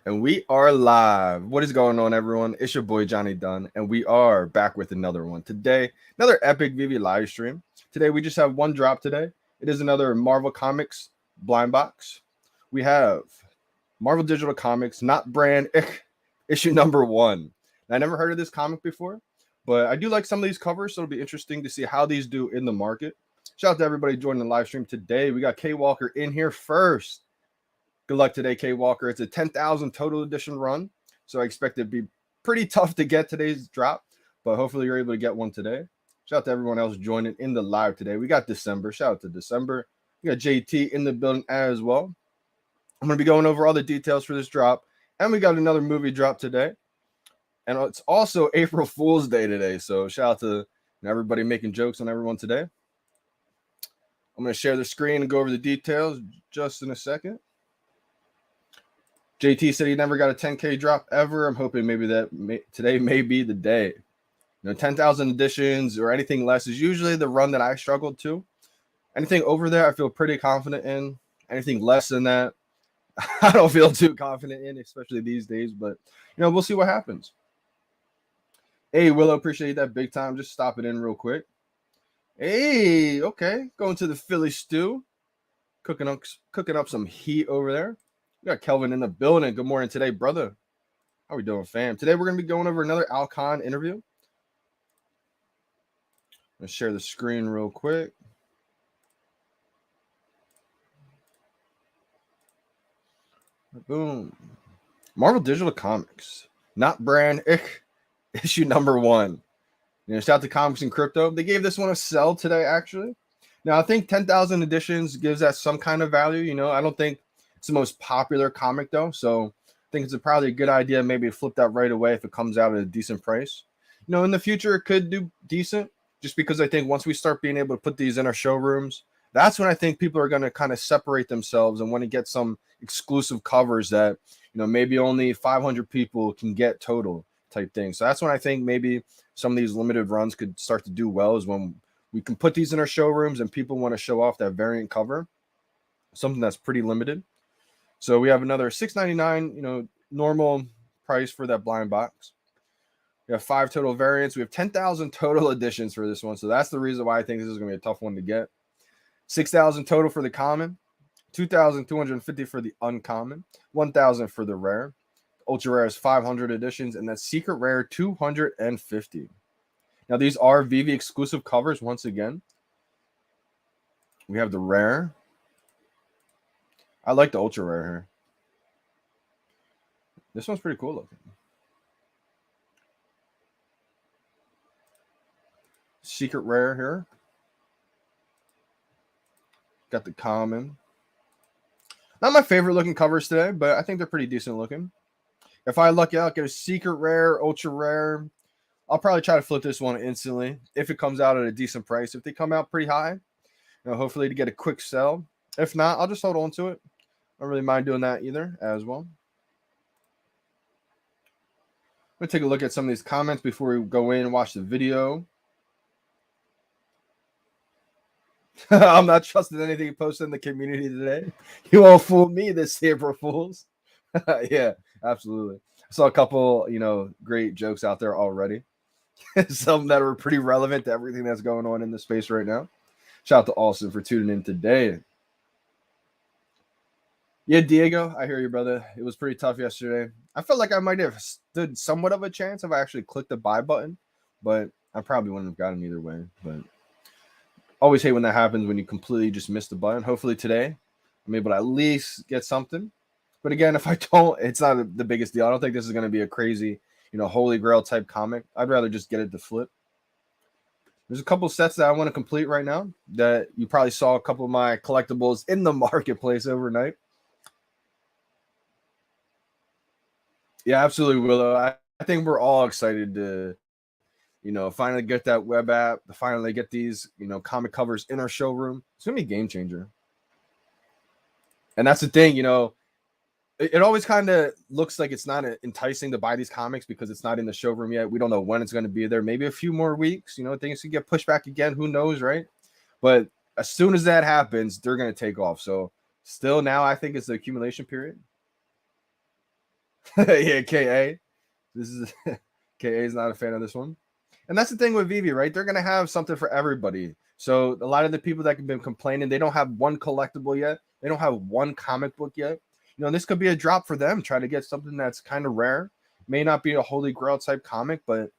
And we are live. What is going on, everyone? It's your boy Johnny Dunn, and we are back with another one today. Another epic VeVe live stream. Today we just have one drop today. It is another Marvel Comics blind box. We have Marvel Digital Comics, not brand, Echh, issue number 1. I never heard of this comic before, but I do like some of these covers, so it'll be interesting to see how these do in the market. Shout out to everybody joining the live stream today. We got K Walker in here first. Good luck today, K Walker. It's a 10,000 total edition run, so I expect it to be pretty tough to get today's drop, but hopefully you're able to get one today. Shout out to everyone else joining in the live today. We got December. Shout out to December. We got JT in the building as well. I'm going to be going over all the details for this drop, and we got another movie drop today. And it's also April Fool's Day today, so shout out to everybody making jokes on everyone today. I'm going to share the screen and go over the details just in a second. JT said he never got a 10K drop ever. I'm hoping maybe today may be the day. 10,000 editions or anything less is usually the run that I struggled to. Anything over there, I feel pretty confident in. Anything less than that, I don't feel too confident in, especially these days. But, we'll see what happens. Hey, Willow, appreciate that big time. Just stop it in real quick. Hey, okay. Going to the Philly stew. Cooking up some heat over there. We got Kelvin in the building. Good morning today, brother. How we doing, fam? Today we're going to be going over another Alcon interview. Let's share the screen real quick. Boom. Marvel Digital Comics. Not brand, Echh, issue number 1. Shout out to Comics and Crypto. They gave this one a sell today, actually. Now, I think 10,000 editions gives that some kind of value. I don't think it's the most popular comic, though, so I think it's probably a good idea maybe to flip that right away if it comes out at a decent price. In the future, it could do decent, just because I think once we start being able to put these in our showrooms, that's when I think people are going to kind of separate themselves and want to get some exclusive covers that, maybe only 500 people can get total type thing. So that's when I think maybe some of these limited runs could start to do well, is when we can put these in our showrooms and people want to show off that variant cover, something that's pretty limited. So we have another $6.99, normal price for that blind box. We have 5 total variants. We have 10,000 total editions for this one. So that's the reason why I think this is going to be a tough one to get. 6,000 total for the common, 2,250 for the uncommon, 1,000 for the rare. Ultra rare is 500 editions, and that secret rare 250. Now these are VeVe exclusive covers once again. We have the rare. I like the ultra rare here. This one's pretty cool looking. Secret rare here. Got the common. Not my favorite looking covers today, but I think they're pretty decent looking. If I luck out, get a secret rare, ultra rare, I'll probably try to flip this one instantly if it comes out at a decent price. If they come out pretty high, hopefully to get a quick sell. If not, I'll just hold on to it. I don't really mind doing that either as well. I'm going to take a look at some of these comments before we go in and watch the video. I'm not trusting anything you posted in the community today. You won't fool me this April Fools. Yeah, absolutely. I saw a couple, great jokes out there already. Some that are pretty relevant to everything that's going on in the space right now. Shout out to Austin for tuning in today. Yeah, Diego, I hear you, brother. It was pretty tough yesterday. I felt like I might have stood somewhat of a chance if I actually clicked the buy button, but I probably wouldn't have gotten either way. But always hate when that happens, when you completely just miss the button. Hopefully today I'm able to at least get something. But again, if I don't, it's not the biggest deal. I don't think this is going to be a crazy, holy grail type comic. I'd rather just get it to flip. There's a couple sets that I want to complete right now that you probably saw a couple of my collectibles in the marketplace overnight. Yeah, absolutely, Willow. I think we're all excited to, finally get that web app, to finally get these, comic covers in our showroom. It's going to be a game changer. And that's the thing, it always kind of looks like it's not enticing to buy these comics because it's not in the showroom yet. We don't know when it's going to be there. Maybe a few more weeks, things could get pushed back again. Who knows, right? But as soon as that happens, they're going to take off. So still now I think it's the accumulation period. Yeah, KA. This is KA is not a fan of this one. And that's the thing with VeVe, right? They're gonna have something for everybody. So a lot of the people that have been complaining, they don't have one collectible yet. They don't have one comic book yet. This could be a drop for them. Try to get something that's kind of rare. May not be a holy grail type comic, but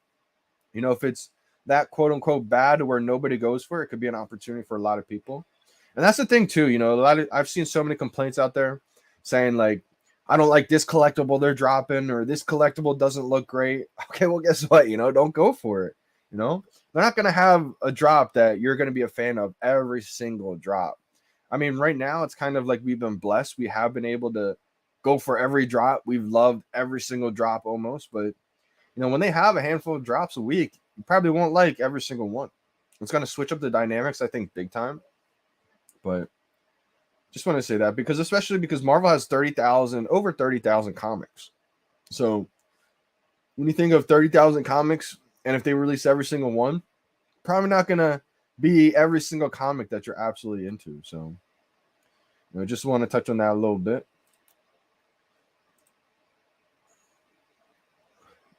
if it's that quote unquote bad where nobody goes for it, it could be an opportunity for a lot of people. And that's the thing too. I've seen so many complaints out there saying like, I don't like this collectible they're dropping, or this collectible doesn't look great. Okay, well, guess what? Don't go for it. They're not going to have a drop that you're going to be a fan of every single drop. I mean, right now it's kind of like we've been blessed. We have been able to go for every drop. We've loved every single drop almost, but when they have a handful of drops a week, you probably won't like every single one. It's going to switch up the dynamics, I think, big time. But just want to say that especially because Marvel has over 30,000 comics. So when you think of 30,000 comics, and if they release every single one, probably not going to be every single comic that you're absolutely into. So, just want to touch on that a little bit.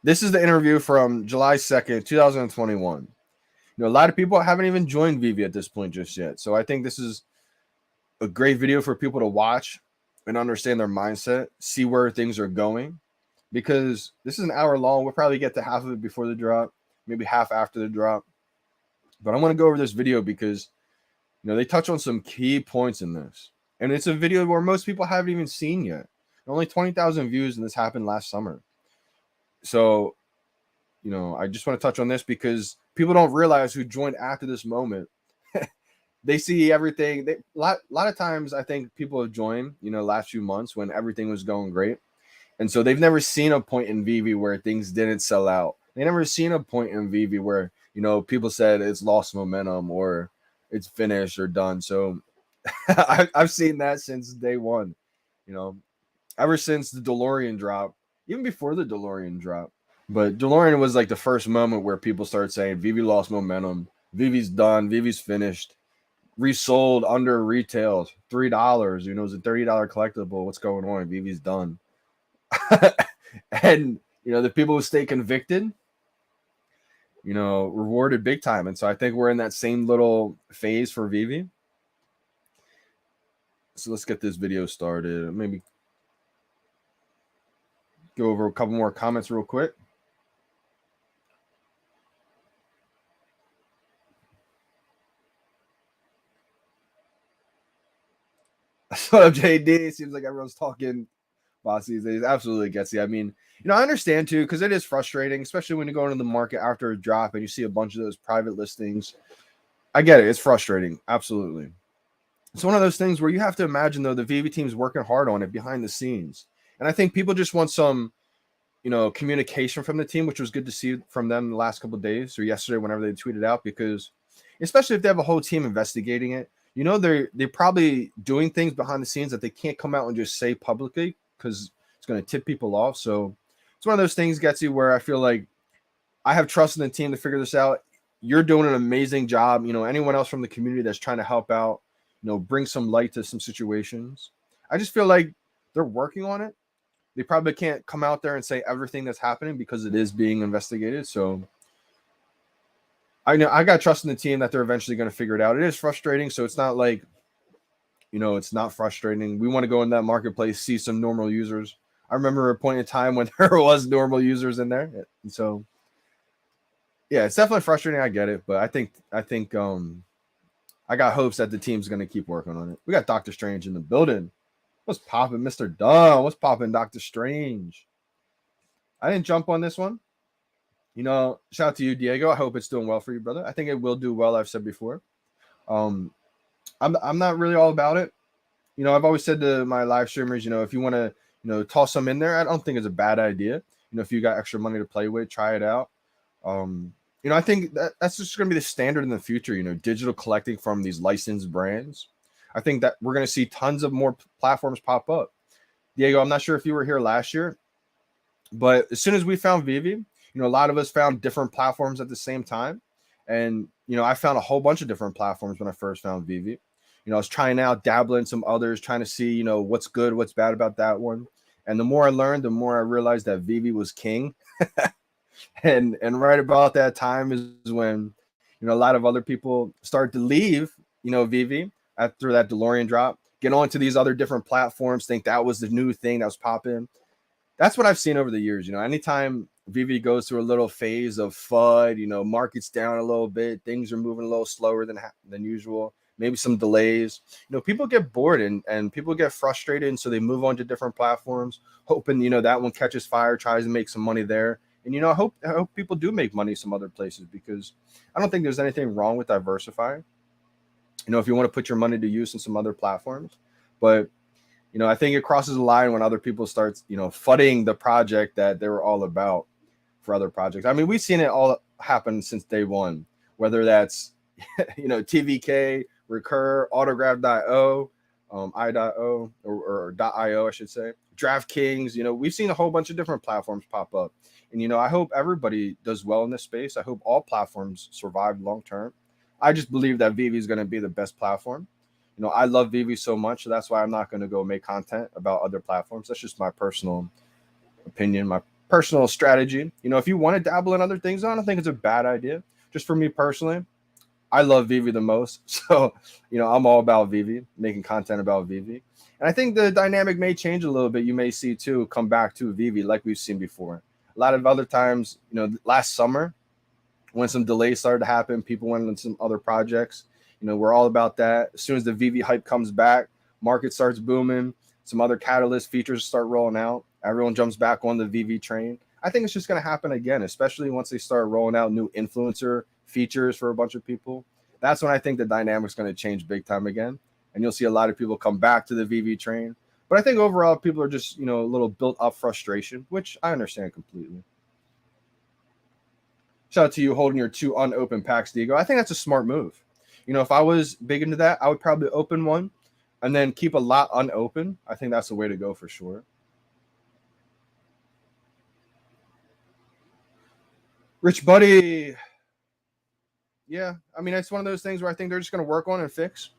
This is the interview from July 2nd, 2021. A lot of people haven't even joined VeVe at this point just yet. So I think this is a great video for people to watch and understand their mindset, see where things are going. Because this is an hour long. We'll probably get to half of it before the drop, maybe half after the drop. But I want to go over this video because, they touch on some key points in this. And it's a video where most people haven't even seen yet. Only 20,000 views, and this happened last summer. So, I just want to touch on this because people don't realize who joined after this moment. They see everything. A lot of times, I think people have joined, last few months when everything was going great. And so they've never seen a point in VeVe where things didn't sell out. They never seen a point in VeVe where, people said it's lost momentum or it's finished or done. So I've seen that since day one, ever since the DeLorean drop, even before the DeLorean drop. But DeLorean was like the first moment where people started saying VeVe lost momentum. VeVe's done. VeVe's finished. Resold under retail, $3. It was a $30 collectible. What's going on? VeVe's done. And the people who stay convicted, rewarded big time. And so I think we're in that same little phase for VeVe. So let's get this video started. Maybe go over a couple more comments real quick. What up, JD? Seems like everyone's talking boss these days. Absolutely gets you. I mean, I understand too, because it is frustrating, especially when you go into the market after a drop and you see a bunch of those private listings. I get it. It's frustrating. Absolutely. It's one of those things where you have to imagine, though, the VeVe team's working hard on it behind the scenes. And I think people just want some, communication from the team, which was good to see from them the last couple of days or yesterday, whenever they tweeted out, because especially if they have a whole team investigating it, they're probably doing things behind the scenes that they can't come out and just say publicly because it's going to tip people off. So it's one of those things, Getsy, where I feel like I have trust in the team to figure this out. You're doing an amazing job. Anyone else from the community that's trying to help out, bring some light to some situations. I just feel like they're working on it. They probably can't come out there and say everything that's happening because it is being investigated. So I know I got trust in the team that they're eventually going to figure it out. It is frustrating. So it's not like, it's not frustrating. We want to go in that marketplace, see some normal users. I remember a point in time when there was normal users in there. And so, yeah, it's definitely frustrating. I get it. But I think I got hopes that the team's going to keep working on it. We got Dr. Strange in the building. What's popping, Mr. Dunn? What's popping, Dr. Strange? I didn't jump on this one. Shout out to you, Diego. I hope it's doing well for you, brother. I think it will do well. I've said before. I'm not really all about it. I've always said to my live streamers, if you want to, toss some in there, I don't think it's a bad idea. If you got extra money to play with, try it out. I think that's just going to be the standard in the future, digital collecting from these licensed brands. I think that we're going to see tons of more platforms pop up. Diego, I'm not sure if you were here last year, but as soon as we found VeVe, a lot of us found different platforms at the same time. And, I found a whole bunch of different platforms when I first found VeVe. I was trying out, dabbling some others, trying to see, what's good, what's bad about that one. And the more I learned, the more I realized that VeVe was king. And right about that time is when, a lot of other people start to leave, VeVe after that DeLorean drop, get onto these other different platforms, think that was the new thing that was popping. That's what I've seen over the years. Anytime VeVe goes through a little phase of FUD, market's down a little bit, things are moving a little slower than usual, maybe some delays. People get bored and people get frustrated, and so they move on to different platforms, hoping that one catches fire, tries to make some money there. And I hope people do make money some other places, because I don't think there's anything wrong with diversifying. If you want to put your money to use in some other platforms, but I think it crosses the line when other people start, fudding the project that they were all about for other projects. I mean, we've seen it all happen since day one, whether that's, TVK, Recur, Autograph.io, I.o, or .io, I should say, DraftKings. We've seen a whole bunch of different platforms pop up. And, I hope everybody does well in this space. I hope all platforms survive long term. I just believe that VeVe is going to be the best platform. I love VeVe so much, so that's why I'm not going to go make content about other platforms. That's just my personal opinion, my personal strategy. If you want to dabble in other things, I don't think it's a bad idea. Just for me personally, I love VeVe the most. So, I'm all about VeVe, making content about VeVe. And I think the dynamic may change a little bit. You may see, too, come back to VeVe like we've seen before. A lot of other times, last summer, when some delays started to happen, people went on some other projects. We're all about that. As soon as the VeVe hype comes back, market starts booming, some other catalyst features start rolling out, everyone jumps back on the VeVe train. I think it's just going to happen again, especially once they start rolling out new influencer features for a bunch of people. That's when I think the dynamic's going to change big time again. And you'll see a lot of people come back to the VeVe train. But I think overall, people are just, a little built up frustration, which I understand completely. Shout out to you holding your 2 unopened packs, Diego. I think that's a smart move. If I was big into that, I would probably open one and then keep a lot unopened. I think that's the way to go for sure. Rich Buddy. Yeah, I mean, it's one of those things where I think they're just going to work on and fix.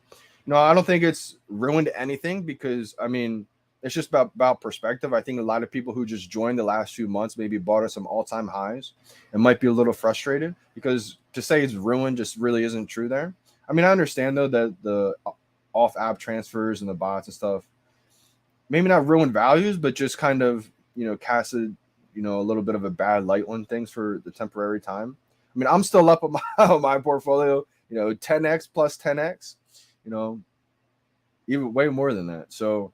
I don't think it's ruined anything, because, I mean, it's just about perspective. I think a lot of people who just joined the last few months maybe bought us some all-time highs and might be a little frustrated, because to say it's ruined just really isn't true there. I mean, I understand, though, that the off-app transfers and the bots and stuff maybe not ruined values, but just kind of, casted, a little bit of a bad light on things for the temporary time. I mean, I'm still up on my portfolio, 10x plus 10x, even way more than that. So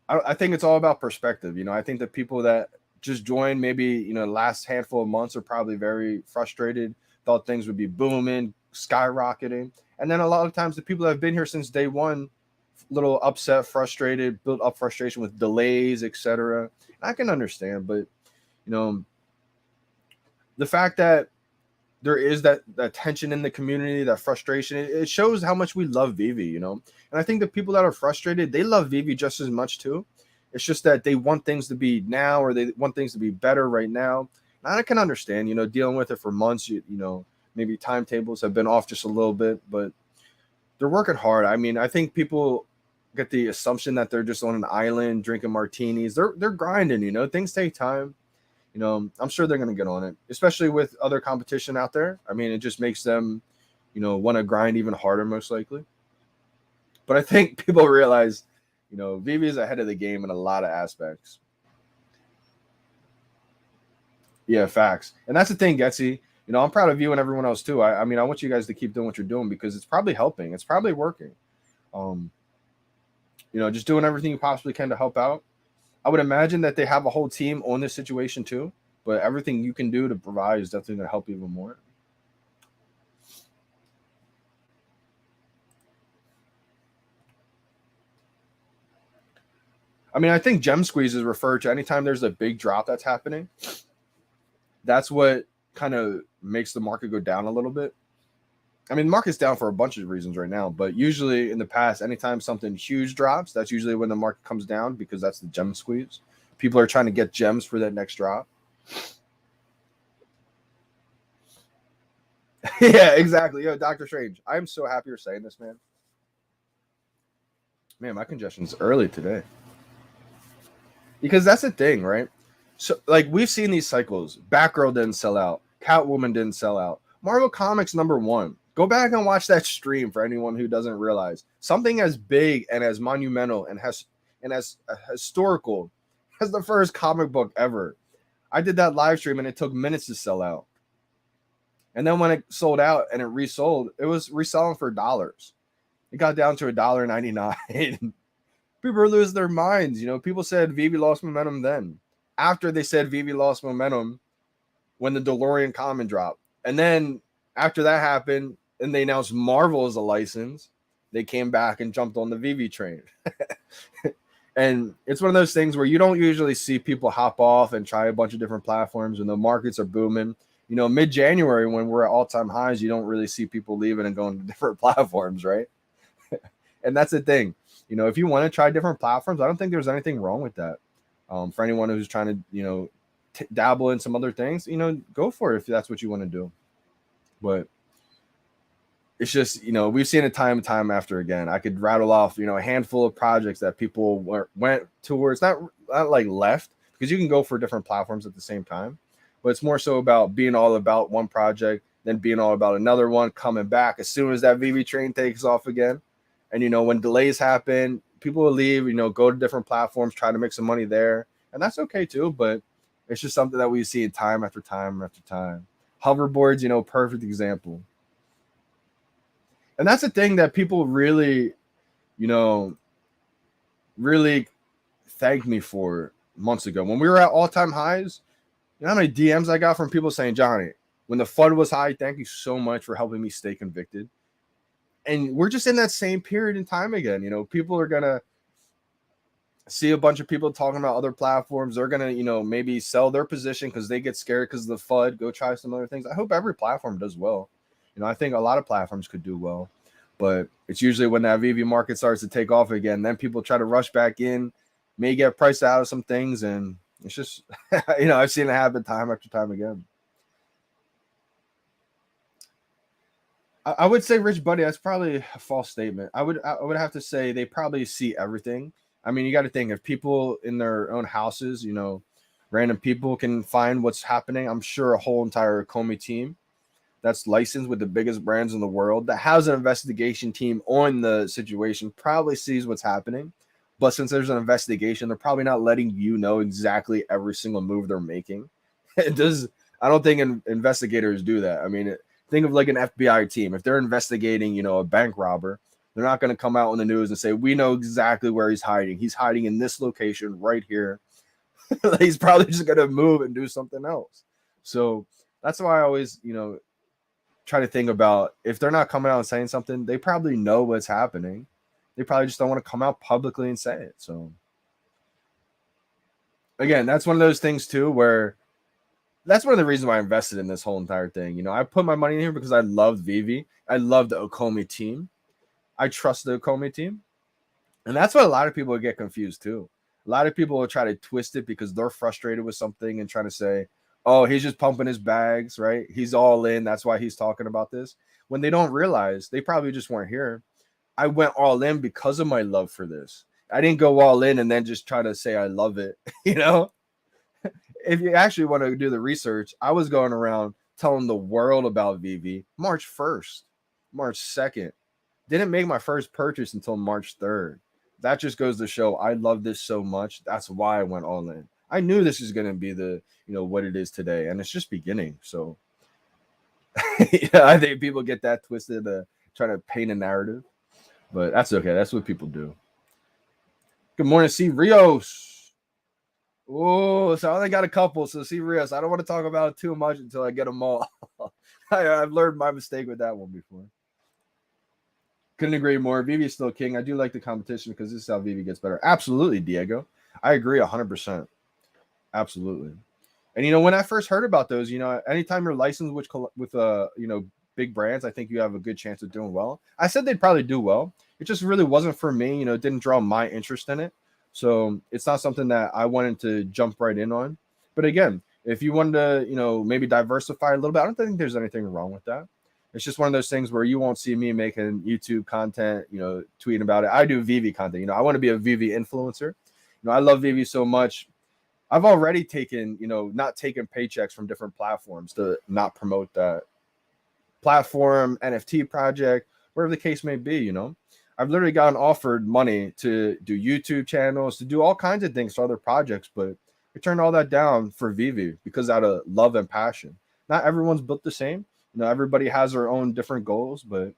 I think it's all about perspective. I think the people that just joined maybe, the last handful of months are probably very frustrated, thought things would be booming, skyrocketing. And then a lot of times the people that have been here since day one, little upset, frustrated, built up frustration with delays, etc. I can understand, but the fact that there is that tension in the community, that frustration, it shows how much we love VeVe, And I think the people that are frustrated, they love VeVe just as much too. It's just that they want things to be now, or they want things to be better right now. And I can understand, dealing with it for months, maybe timetables have been off just a little bit, but they're working hard. I mean, I think people get the assumption that they're just on an island drinking martinis. They're grinding, things take time. I'm sure they're going to get on it, especially with other competition out there. I mean, it just makes them, want to grind even harder, most likely. But I think people realize, VeVe is ahead of the game in a lot of aspects. Yeah, facts. And that's the thing, Getsy. I'm proud of you and everyone else too. I mean, I want you guys to keep doing what you're doing, because it's probably helping. It's probably working. Just doing everything you possibly can to help out. I would imagine that they have a whole team on this situation too, but everything you can do to provide is definitely going to help even more. I mean, I think gem squeeze is referred to anytime there's a big drop that's happening. That's what kind of makes the market go down a little bit. I mean, the market's down for a bunch of reasons right now, but usually in the past, anytime something huge drops, that's usually when the market comes down, because that's the gem squeeze. People are trying to get gems for that next drop. Yeah, exactly. Yo, Dr. Strange, I am so happy you're saying this, man. Man, my congestion's early today. Because that's the thing, right? So, like, we've seen these cycles. Batgirl didn't sell out. Catwoman didn't sell out. Marvel Comics #1. Go back and watch that stream for anyone who doesn't realize something as big and as monumental and as historical as the first comic book ever. I did that live stream and it took minutes to sell out. And then when it sold out and it resold, it was reselling for dollars. It got down to $1.99. People were losing their minds. You know, people said VeVe lost momentum then. After they said VeVe lost momentum when the DeLorean common dropped. And then after that happened and they announced Marvel as a license, they came back and jumped on the VeVe train. And it's one of those things where you don't usually see people hop off and try a bunch of different platforms when the markets are booming. You know, mid-January when we're at all-time highs, you don't really see people leaving and going to different platforms, right? And that's the thing. You know, if you want to try different platforms, I don't think there's anything wrong with that. For anyone who's trying to, you know, dabble in some other things, you know, go for it if that's what you want to do. But it's just, you know, we've seen it time and time after again. I could rattle off, you know, a handful of projects that people went towards, not like left, because you can go for different platforms at the same time. But it's more so about being all about one project, then being all about another one, coming back as soon as that VeVe train takes off again. And, you know, when delays happen, people will leave, you know, go to different platforms, try to make some money there. And that's okay too. But it's just something that we see time after time after time. Hoverboards, you know, perfect example. And that's the thing that people really, you know, really thanked me for months ago. When we were at all-time highs, you know how many DMs I got from people saying, Johnny, when the FUD was high, thank you so much for helping me stay convicted. And we're just in that same period in time again. You know, people are going to see a bunch of people talking about other platforms. They're going to, you know, maybe sell their position because they get scared because of the FUD, go try some other things. I hope every platform does well. You know, I think a lot of platforms could do well. But it's usually when that VeVe market starts to take off again, then people try to rush back in, may get priced out of some things. And it's just, you know, I've seen it happen time after time again. I would say, Rich Buddy, that's probably a false statement. I would have to say they probably see everything. I mean, you got to think if people in their own houses, you know, random people can find what's happening. I'm sure a whole entire Comey team that's licensed with the biggest brands in the world that has an investigation team on the situation probably sees what's happening. But since there's an investigation, they're probably not letting you know exactly every single move they're making. It does. I don't think investigators do that. I mean, think of like an FBI team. If they're investigating, you know, a bank robber, they're not going to come out on the news and say, we know exactly where he's hiding. He's hiding in this location right here. He's probably just going to move and do something else. So that's why I always, you know, try to think about if they're not coming out and saying something, they probably know what's happening. They probably just don't want to come out publicly and say it. So again, that's one of those things too, where that's one of the reasons why I invested in this whole entire thing. You know, I put my money in here because I loved VeVe. I love the Comey team. I trust the Comey team. And that's what a lot of people get confused too. A lot of people will try to twist it because they're frustrated with something and trying to say, oh, he's just pumping his bags, right? He's all in. That's why he's talking about this. When they don't realize, they probably just weren't here. I went all in because of my love for this. I didn't go all in and then just try to say I love it, you know? If you actually want to do the research, I was going around telling the world about VeVe March 1st, March 2nd. Didn't make my first purchase until March 3rd. That just goes to show I love this so much. That's why I went all in. I knew this is going to be the, you know, what it is today, and it's just beginning. So yeah, I think people get that twisted, trying to paint a narrative, but that's okay. That's what people do. Good morning, C. Rios. Oh, so I only got a couple. So C. Rios, I don't want to talk about it too much until I get them all. I've learned my mistake with that one before. Couldn't agree more. VeVe is still king. I do like the competition because this is how VeVe gets better. Absolutely, Diego. I agree 100%. Absolutely. And, you know, when I first heard about those, you know, anytime you're licensed with you know, big brands, I think you have a good chance of doing well. I said they'd probably do well. It just really wasn't for me. You know, it didn't draw my interest in it. So it's not something that I wanted to jump right in on. But again, if you wanted to, you know, maybe diversify a little bit, I don't think there's anything wrong with that. It's just one of those things where you won't see me making YouTube content, you know, tweeting about it. I do VeVe content. You know, I want to be a VeVe influencer. You know, I love VeVe so much. I've already taken, not taken paychecks from different platforms to not promote that platform, NFT project, whatever the case may be. I've literally gotten offered money to do YouTube channels, to do all kinds of things for other projects, but I turned all that down for VeVe because out of love and passion. Not everyone's built the same. Everybody has their own different goals, but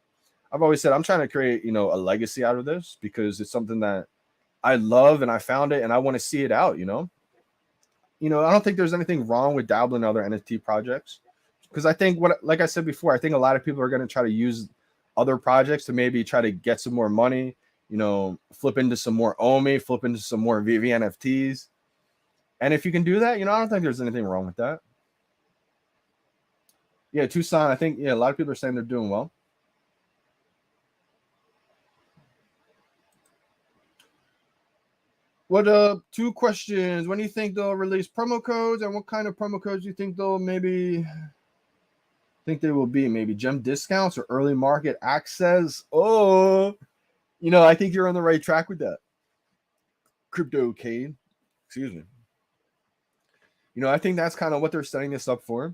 I've always said I'm trying to create, a legacy out of this because it's something that I love and I found it and I want to see it out. I don't think there's anything wrong with dabbling in other NFT projects because I think like I said before, I think a lot of people are going to try to use other projects to maybe try to get some more money, flip into some more OMI, flip into some more VeVe NFTs. And if you can do that, I don't think there's anything wrong with that. Yeah, Tucson, I think, a lot of people are saying they're doing well. What 2 questions? When do you think they'll release promo codes, and what kind of promo codes do you think they'll maybe think they will be? Maybe gem discounts or early market access? Oh, I think you're on the right track with that. Crypto Cade. Excuse me. I think that's kind of what they're setting this up for.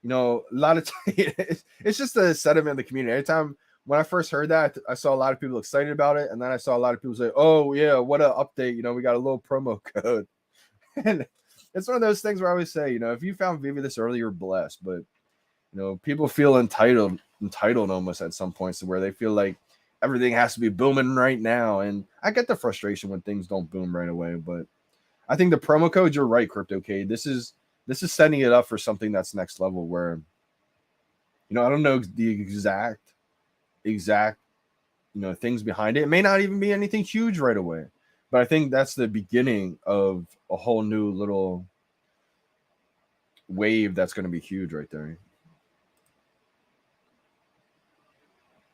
A lot of it's just the sentiment of the community. Every time when I first heard that, I saw a lot of people excited about it, and then I saw a lot of people say, "Oh yeah, what an update! We got a little promo code." And it's one of those things where I always say, if you found VeVe this early, you're blessed. But people feel entitled almost at some points to where they feel like everything has to be booming right now. And I get the frustration when things don't boom right away, but I think the promo codes, you're right, CryptoCade. This is setting it up for something that's next level where, I don't know the exact, things behind it. It may not even be anything huge right away, but I think that's the beginning of a whole new little wave that's going to be huge right there.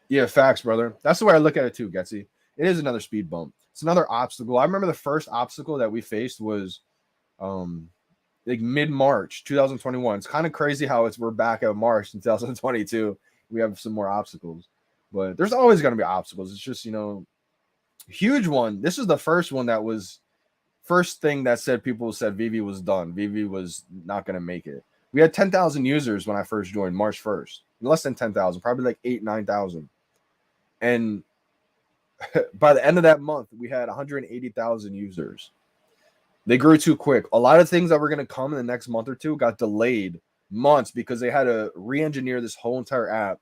Yeah, facts, brother. That's the way I look at it too, Getsy. It is another speed bump. It's another obstacle. I remember the first obstacle that we faced was like mid-March 2021. It's kind of crazy how we're back at March in 2022. We have some more obstacles, but there's always going to be obstacles. It's just, huge one. This is the first one that was first thing that said people said VeVe was done. VeVe was not going to make it. We had 10,000 users when I first joined March 1st. Less than 10,000, probably like 9,000. And by the end of that month, we had 180,000 users. They grew too quick. A lot of things that were going to come in the next month or two got delayed months because they had to re-engineer this whole entire app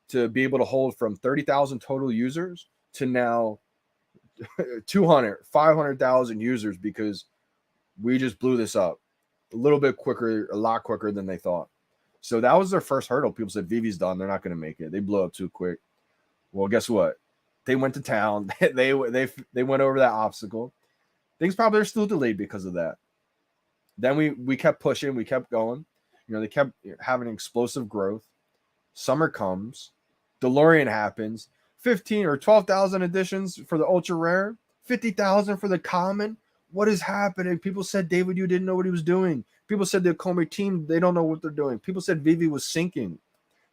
to be able to hold from 30,000 total users to now 200, 500,000 users because we just blew this up a little bit quicker, a lot quicker than they thought. So that was their first hurdle. People said VeVe's done. They're not going to make it. They blew up too quick. Well, guess what? They went to town. They went over that obstacle. Things probably are still delayed because of that. Then we kept pushing. We kept going. They kept having explosive growth. Summer comes. DeLorean happens. 15 or 12,000 editions for the ultra rare. 50,000 for the common. What is happening? People said, David, you didn't know what he was doing. People said the Comey team, they don't know what they're doing. People said VeVe was sinking.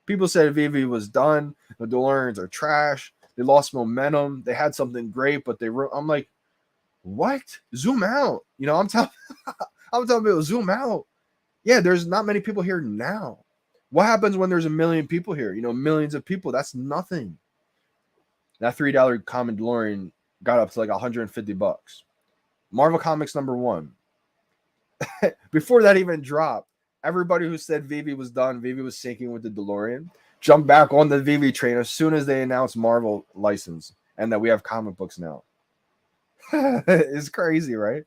People said VeVe was done. The DeLoreans are trash. They lost momentum. They had something great, but I'm like, what? Zoom out. I'm telling people, zoom out. Yeah, there's not many people here now. What happens when there's a million people here? Millions of people. That's nothing. That $3 common DeLorean got up to like $150. Marvel Comics #1. Before that even dropped, everybody who said VeVe was done, VeVe was sinking with the DeLorean, jumped back on the VeVe train as soon as they announced Marvel license and that we have comic books now. It's crazy, right?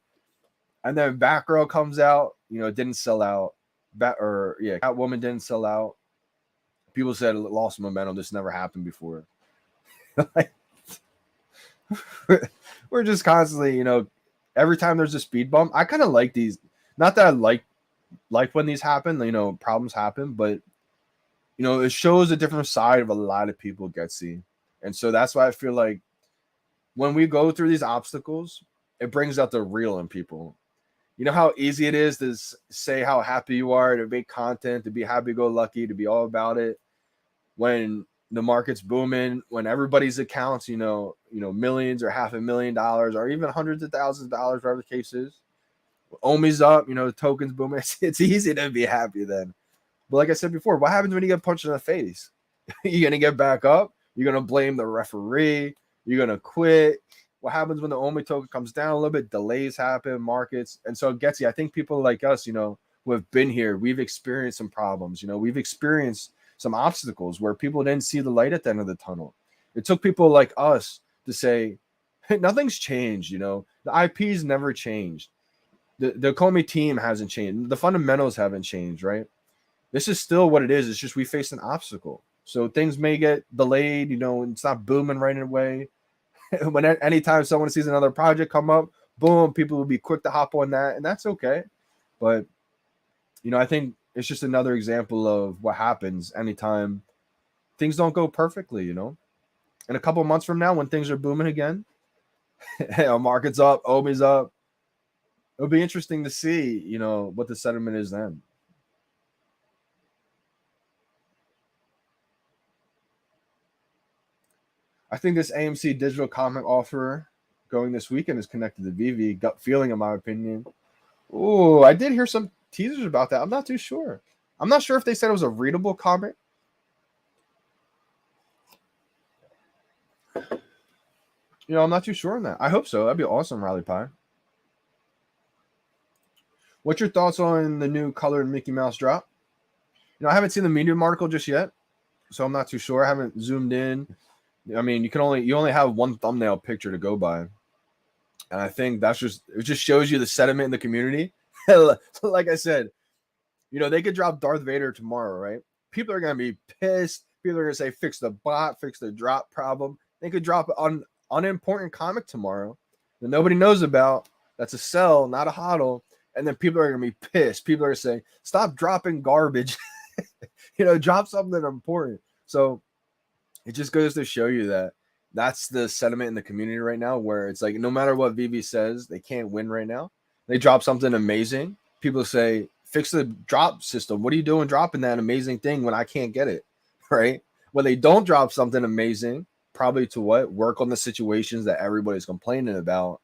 And then Batgirl comes out, it didn't sell out. Catwoman didn't sell out. People said it lost momentum. This never happened before. We're just constantly, every time there's a speed bump, I kind of like these. Not that I like when these happen, problems happen, but it shows a different side of a lot of people, Getsy. And so that's why I feel like when we go through these obstacles, it brings out the real in people. You know how easy it is to say how happy you are, to make content, to be happy-go-lucky, to be all about it. When the market's booming, when everybody's accounts, millions or $500,000 or even hundreds of thousands of dollars, whatever the case is. Omi's up, the tokens booming. It's easy to be happy then. But like I said before, what happens when you get punched in the face? You're going to get back up? You're going to blame the referee? You're going to quit? What happens when the Omi token comes down a little bit? Delays happen, markets. And so it gets you. I think people like us, who have been here, we've experienced some problems. We've experienced some obstacles where people didn't see the light at the end of the tunnel. It took people like us to say, hey, nothing's changed. The IP's never changed. The Comey team hasn't changed. The fundamentals haven't changed, right? This is still what it is. It's just we face an obstacle. So things may get delayed, and it's not booming right away. When anytime someone sees another project come up, boom, people will be quick to hop on that, and that's okay. But, I think it's just another example of what happens anytime things don't go perfectly, In a couple of months from now, when things are booming again, market's up, Omi's up, it'll be interesting to see, what the sentiment is then. I think this AMC digital comic offer going this weekend is connected to VeVe. Gut feeling, in my opinion. Oh, I did hear some teasers about that. I'm not too sure. I'm not sure if they said it was a readable comic. I'm not too sure on that. I hope so. That'd be awesome, Rally Pie. What's your thoughts on the new colored Mickey Mouse drop? I haven't seen the Medium article just yet, so I'm not too sure. I haven't zoomed in. I mean, you only have one thumbnail picture to go by, and I think it just shows you the sentiment in the community. Like I said, they could drop Darth Vader tomorrow, right? People are gonna be pissed. People are gonna say, "Fix the bot, fix the drop problem." They could drop an unimportant comic tomorrow that nobody knows about. That's a sell, not a hodl, and then people are gonna be pissed. People are saying, "Stop dropping garbage." Drop something important. So it just goes to show you that that's the sentiment in the community right now, where it's like no matter what VeVe says, they can't win right now. They drop something amazing. People say, fix the drop system. What are you doing dropping that amazing thing when I can't get it, right? When they don't drop something amazing, probably to what? Work on the situations that everybody's complaining about.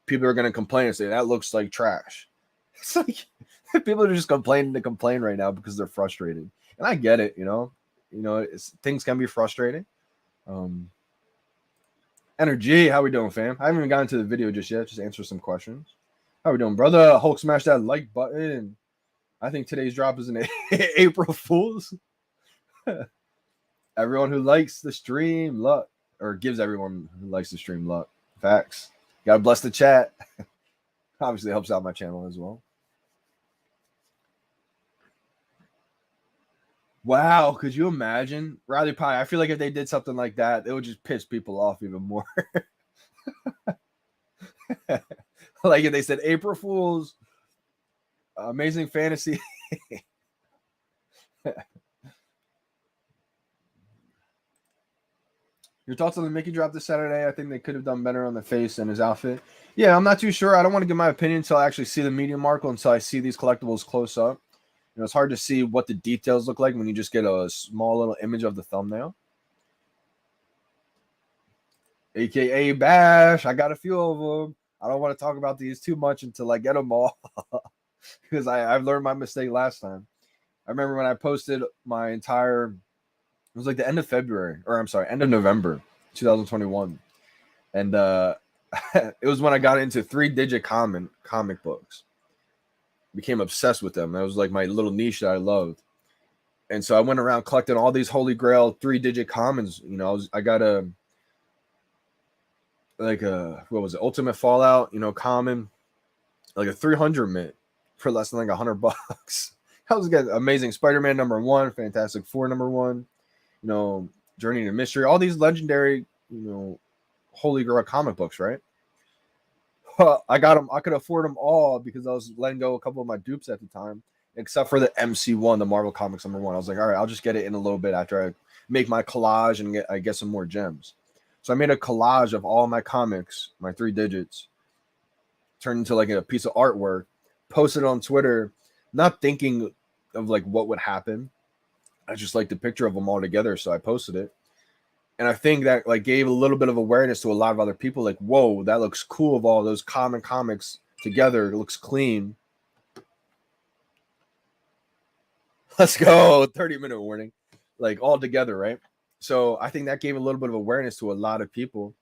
People are going to complain and say, that looks like trash. It's like people are just complaining to complain right now because they're frustrated. And I get it, things can be frustrating. Energy, how we doing, fam? I haven't even gotten to the video just yet. Just answer some questions. How we doing, brother? Hulk, smash that like button. I think today's drop is an April Fool's. Everyone who likes the stream, luck. Or gives everyone who likes the stream luck. Facts. Gotta bless the chat. Obviously helps out my channel as well. Wow, could you imagine? Riley Pie, I feel like if they did something like that, it would just piss people off even more. Like if they said April Fool's, Amazing Fantasy. Your thoughts on the Mickey drop this Saturday? I think they could have done better on the face and his outfit. Yeah, I'm not too sure. I don't want to give my opinion until I actually see the Medium article, until I see these collectibles close up. It's hard to see what the details look like when you just get a small little image of the thumbnail. AKA Bash. I got a few of them. I don't want to talk about these too much until I get them all. Because I've learned my mistake last time. I remember when I posted my entire... It was like the end of February. Or I'm sorry, end of November 2021. And it was when I got into 3-digit comic books. Became obsessed with them. That was like my little niche that I loved. And so I went around collecting all these holy grail 3-digit commons. I got what was it? Ultimate Fallout, common, like a 300 mint for less than like $100. I was getting Amazing Spider-Man #1, Fantastic Four #1, Journey to Mystery, all these legendary, holy grail comic books, right? I got them. I could afford them all because I was letting go a couple of my dupes at the time, except for the MC1, the Marvel Comics #1. I was like, all right, I'll just get it in a little bit after I make my collage and I get some more gems. So I made a collage of all my comics, my 3 digits, turned into like a piece of artwork, posted it on Twitter, not thinking of like what would happen. I just liked the picture of them all together, so I posted it. And I think that like gave a little bit of awareness to a lot of other people. Like, whoa, that looks cool of all those common comics together. It looks clean. Let's go. 30-minute warning. Like all together, right? So I think that gave a little bit of awareness to a lot of people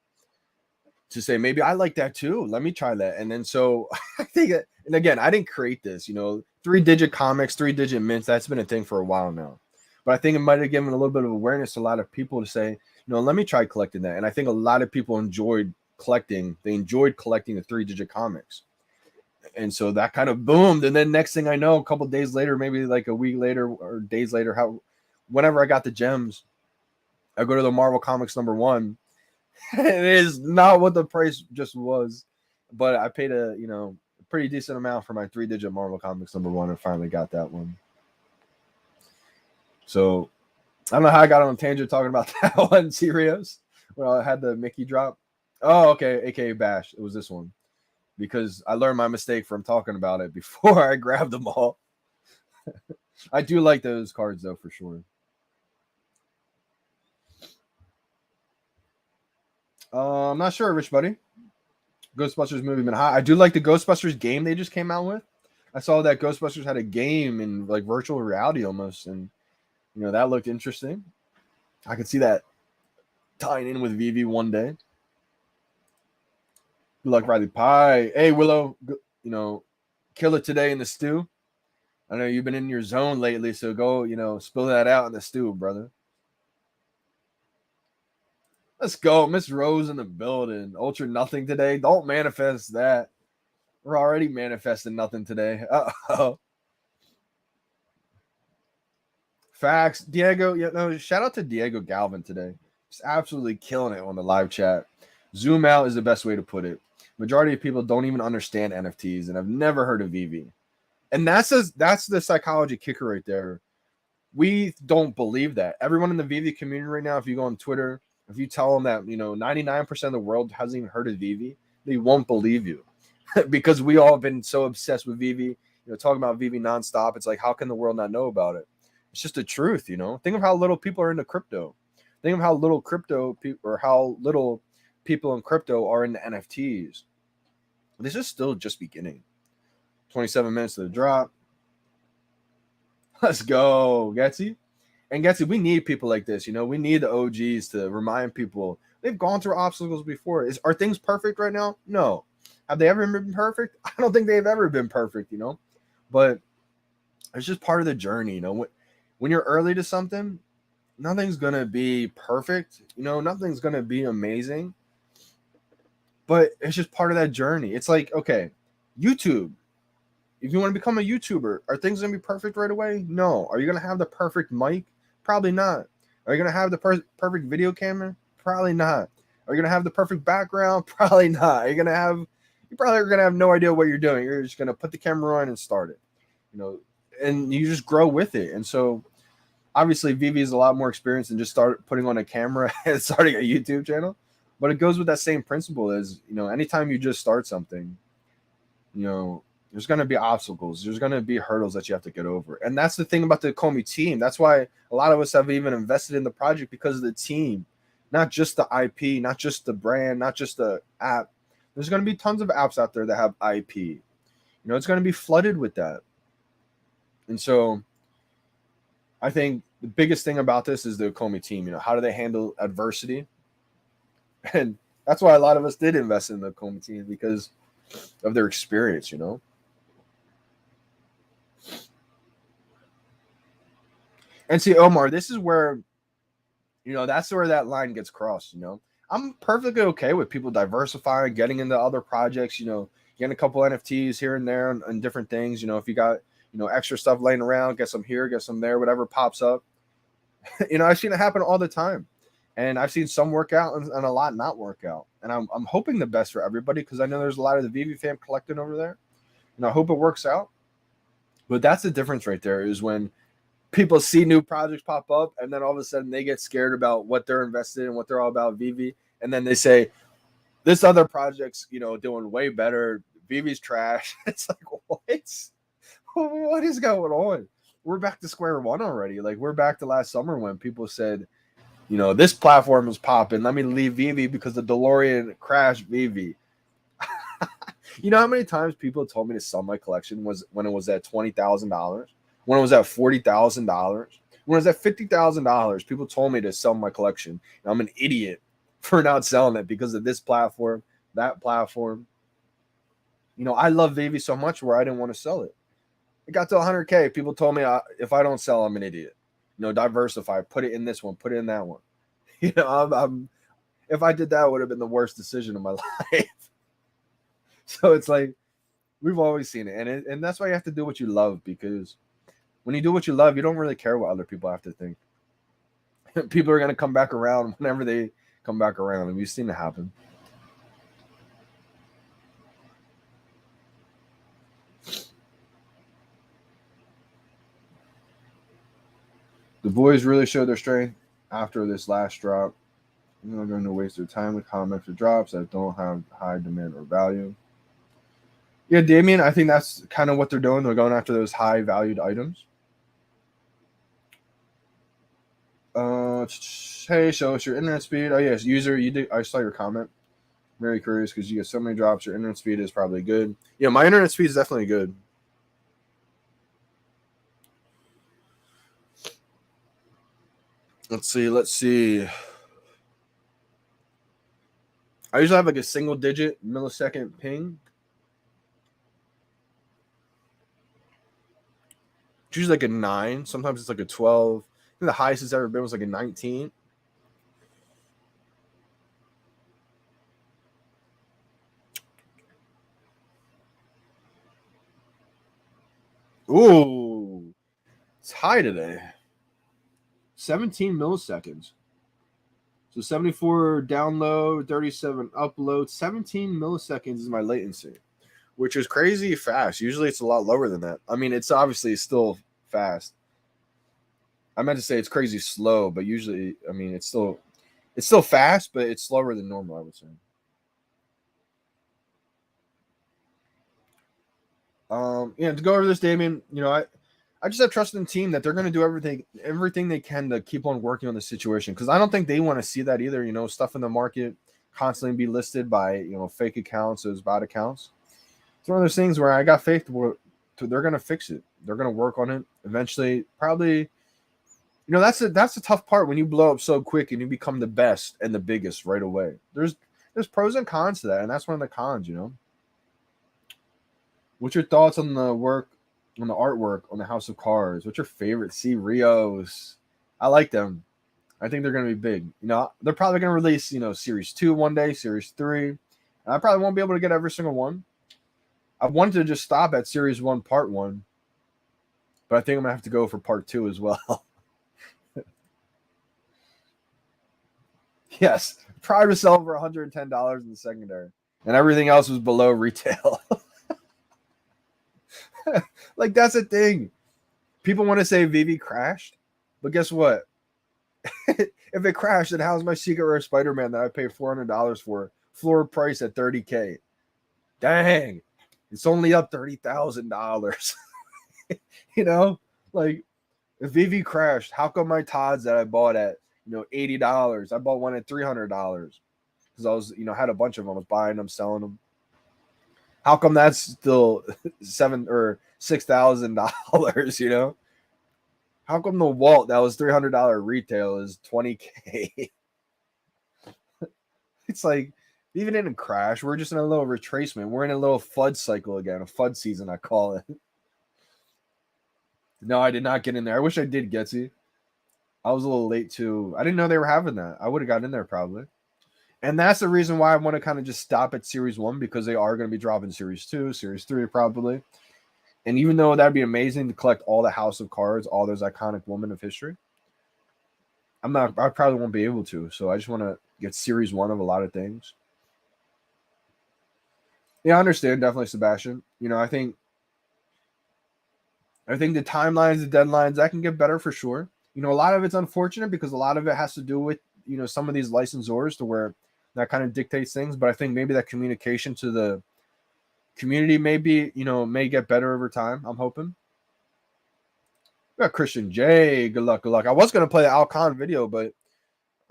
to say, maybe I like that too. Let me try that. And then so I think, and again, I didn't create this, 3-digit comics, 3-digit mints. That's been a thing for a while now. But I think it might have given a little bit of awareness to a lot of people to say, let me try collecting that. And I think a lot of people enjoyed collecting. They enjoyed collecting the 3-digit comics. And so that kind of boomed. And then next thing I know, a couple days later, maybe like a week later or days later, whenever I got the gems, I go to the Marvel Comics #1. It is not what the price just was, but I paid a pretty decent amount for my 3-digit Marvel Comics #1 and finally got that one. So I don't know how I got on a tangent talking about that one, Serios. Well, I had the Mickey drop. Oh, okay, aka Bash. It was this one. Because I learned my mistake from talking about it before I grabbed them all. I do like those cards, though, for sure. I'm not sure, Rich Buddy. Ghostbusters movie been hot. I do like the Ghostbusters game they just came out with. I saw that Ghostbusters had a game in like virtual reality almost, and that looked interesting. I could see that tying in with VeVe one day. Good luck, Riley Pie. Hey, Willow, kill it today in the stew. I know you've been in your zone lately, so go, spill that out in the stew, brother. Let's go. Miss Rose in the building. Ultra nothing today. Don't manifest that. We're already manifesting nothing today. Uh-oh. Facts. Diego, shout out to Diego Galvin today. Just absolutely killing it on the live chat. Zoom out is the best way to put it. Majority of people don't even understand NFTs, and I've never heard of VeVe. And that's the psychology kicker right there. We don't believe that. Everyone in the VeVe community right now, if you go on Twitter, if you tell them that 99% of the world hasn't even heard of VeVe, they won't believe you. Because we all have been so obsessed with VeVe, talking about VeVe nonstop. It's like, how can the world not know about it? It's just the truth, Think of how little people are into crypto. Think of how little people in crypto are into NFTs. This is still just beginning. 27 minutes to the drop. Let's go, Getsy. And Getsy, we need people like this. We need the OGs to remind people they've gone through obstacles before. Are things perfect right now? No. Have they ever been perfect? I don't think they've ever been perfect, But it's just part of the journey, When you're early to something, nothing's going to be perfect. Nothing's going to be amazing. But it's just part of that journey. It's like, okay, YouTube. If you want to become a YouTuber, are things going to be perfect right away? No. Are you going to have the perfect mic? Probably not. Are you going to have the perfect video camera? Probably not. Are you going to have the perfect background? Probably not. You probably are going to have no idea what you're doing. You're just going to put the camera on and start it. And you just grow with it. And so obviously VeVe is a lot more experienced than just start putting on a camera and starting a YouTube channel. But it goes with that same principle as, anytime you just start something, there's going to be obstacles. There's going to be hurdles that you have to get over. And that's the thing about the Comey team. That's why a lot of us have even invested in the project, because of the team, not just the IP, not just the brand, not just the app. There's going to be tons of apps out there that have IP. It's going to be flooded with that. And so I think the biggest thing about this is the Comey team. How do they handle adversity? And that's why a lot of us did invest in the Comey team, because of their experience, And see, Omar, this is where, that's where that line gets crossed, I'm perfectly okay with people diversifying, getting into other projects, getting a couple NFTs here and there and different things. If you got, extra stuff laying around, get some here, get some there, whatever pops up. I've seen it happen all the time. And I've seen some work out and a lot not work out. And I'm hoping the best for everybody, because I know there's a lot of the VeVe fam collecting over there. And I hope it works out. But that's the difference right there, is when people see new projects pop up and then all of a sudden they get scared about what they're invested in, what they're all about, VeVe. And then they say, this other project's, doing way better. VeVe's trash. It's like, what is going on? We're back to square one already. Like, we're back to last summer when people said, this platform is popping. Let me leave VeVe because the DeLorean crashed VeVe. You know how many times people told me to sell my collection was when it was at $20,000, when it was at $40,000, when it was at $50,000. People told me to sell my collection. And I'm an idiot for not selling it because of this platform, that platform. You know, I love VeVe so much where I didn't want to sell it. It got to 100K. People told me if I don't sell, I'm an idiot. You know, diversify. Put it in this one. Put it in that one. You know, if I did that, it would have been the worst decision of my life. So it's like, we've always seen it. And that's why you have to do what you love, because when you do what you love, you don't really care what other people have to think. People are going to come back around whenever they come back around. And we've seen it happen. The boys really showed their strength after this last drop. They're not going to waste their time with comments or drops that don't have high demand or value. Yeah, Damien, I think that's kind of what they're doing. They're going after those high valued items. Hey, show us your internet speed. Oh, yes, user, you did. I saw your comment. Very curious because you get so many drops. Your internet speed is probably good. Yeah, my internet speed is definitely good. Let's see. I usually have like a single digit millisecond ping. It's usually like a 9. Sometimes it's like a 12. I think the highest it's ever been was like a 19. Ooh, it's high today. 17 milliseconds. So 74 download, 37 upload, 17 milliseconds is my latency, which is crazy fast. Usually it's a lot lower than that. I mean, it's obviously still fast. I meant to say it's crazy slow, but usually, I mean, it's still fast, but it's slower than normal, I would say. Yeah, to go over this, Damien, you know, I just have trust in the team that they're going to do everything they can to keep on working on the situation, because I don't think they want to see that either. You know, stuff in the market constantly be listed by, you know, fake accounts, those bot accounts. It's one of those things where I got faith they're going to fix it. They're going to work on it eventually. Probably, you know, that's the tough part when you blow up so quick and you become the best and the biggest right away. There's pros and cons to that, and that's one of the cons. You know, what's your thoughts on the work? On the artwork on the House of Cards? What's your favorite? Rios. I like them. I think they're going to be big. You know, they're probably going to release, you know, Series 2 one day, Series 3. And I probably won't be able to get every single one. I wanted to just stop at Series 1, Part 1. But I think I'm going to have to go for Part 2 as well. Yes. Prior to sell for $110 in the secondary. And everything else was below retail. Like, that's the thing. People want to say VeVe crashed, but guess what? If it crashed, then how's my secret rare Spider-Man that I paid $400 for floor price at $30K? Dang, it's only up $30,000. You know, like, if VeVe crashed, how come my Todds that I bought at, you know, $80, I bought one at $300 because I was, you know, had a bunch of them. I was buying them, selling them. How come that's still $7,000 or $6,000? You know, how come the Walt that was $300 retail is $20K? It's like, even in a crash, we're just in a little retracement. We're in a little FUD cycle again, a FUD season, I call it. No, I did not get in there. I wish I did, Getsy. I was a little late too. I didn't know they were having that. I would have gotten in there probably. And that's the reason why I want to kind of just stop at Series 1, because they are going to be dropping Series 2, Series 3 probably. And even though that'd be amazing to collect all the House of Cards, all those iconic women of history, I probably won't be able to. So I just want to get Series 1 of a lot of things. Yeah, I understand, definitely, Sebastian. You know, I think the timelines, the deadlines, that can get better for sure. You know, a lot of it's unfortunate because a lot of it has to do with, you know, some of these licensors to where that kind of dictates things. But I think maybe that communication to the community maybe, you know, may get better over time. I'm hoping. We got Christian J. Good luck. I was going to play the Alcon video, but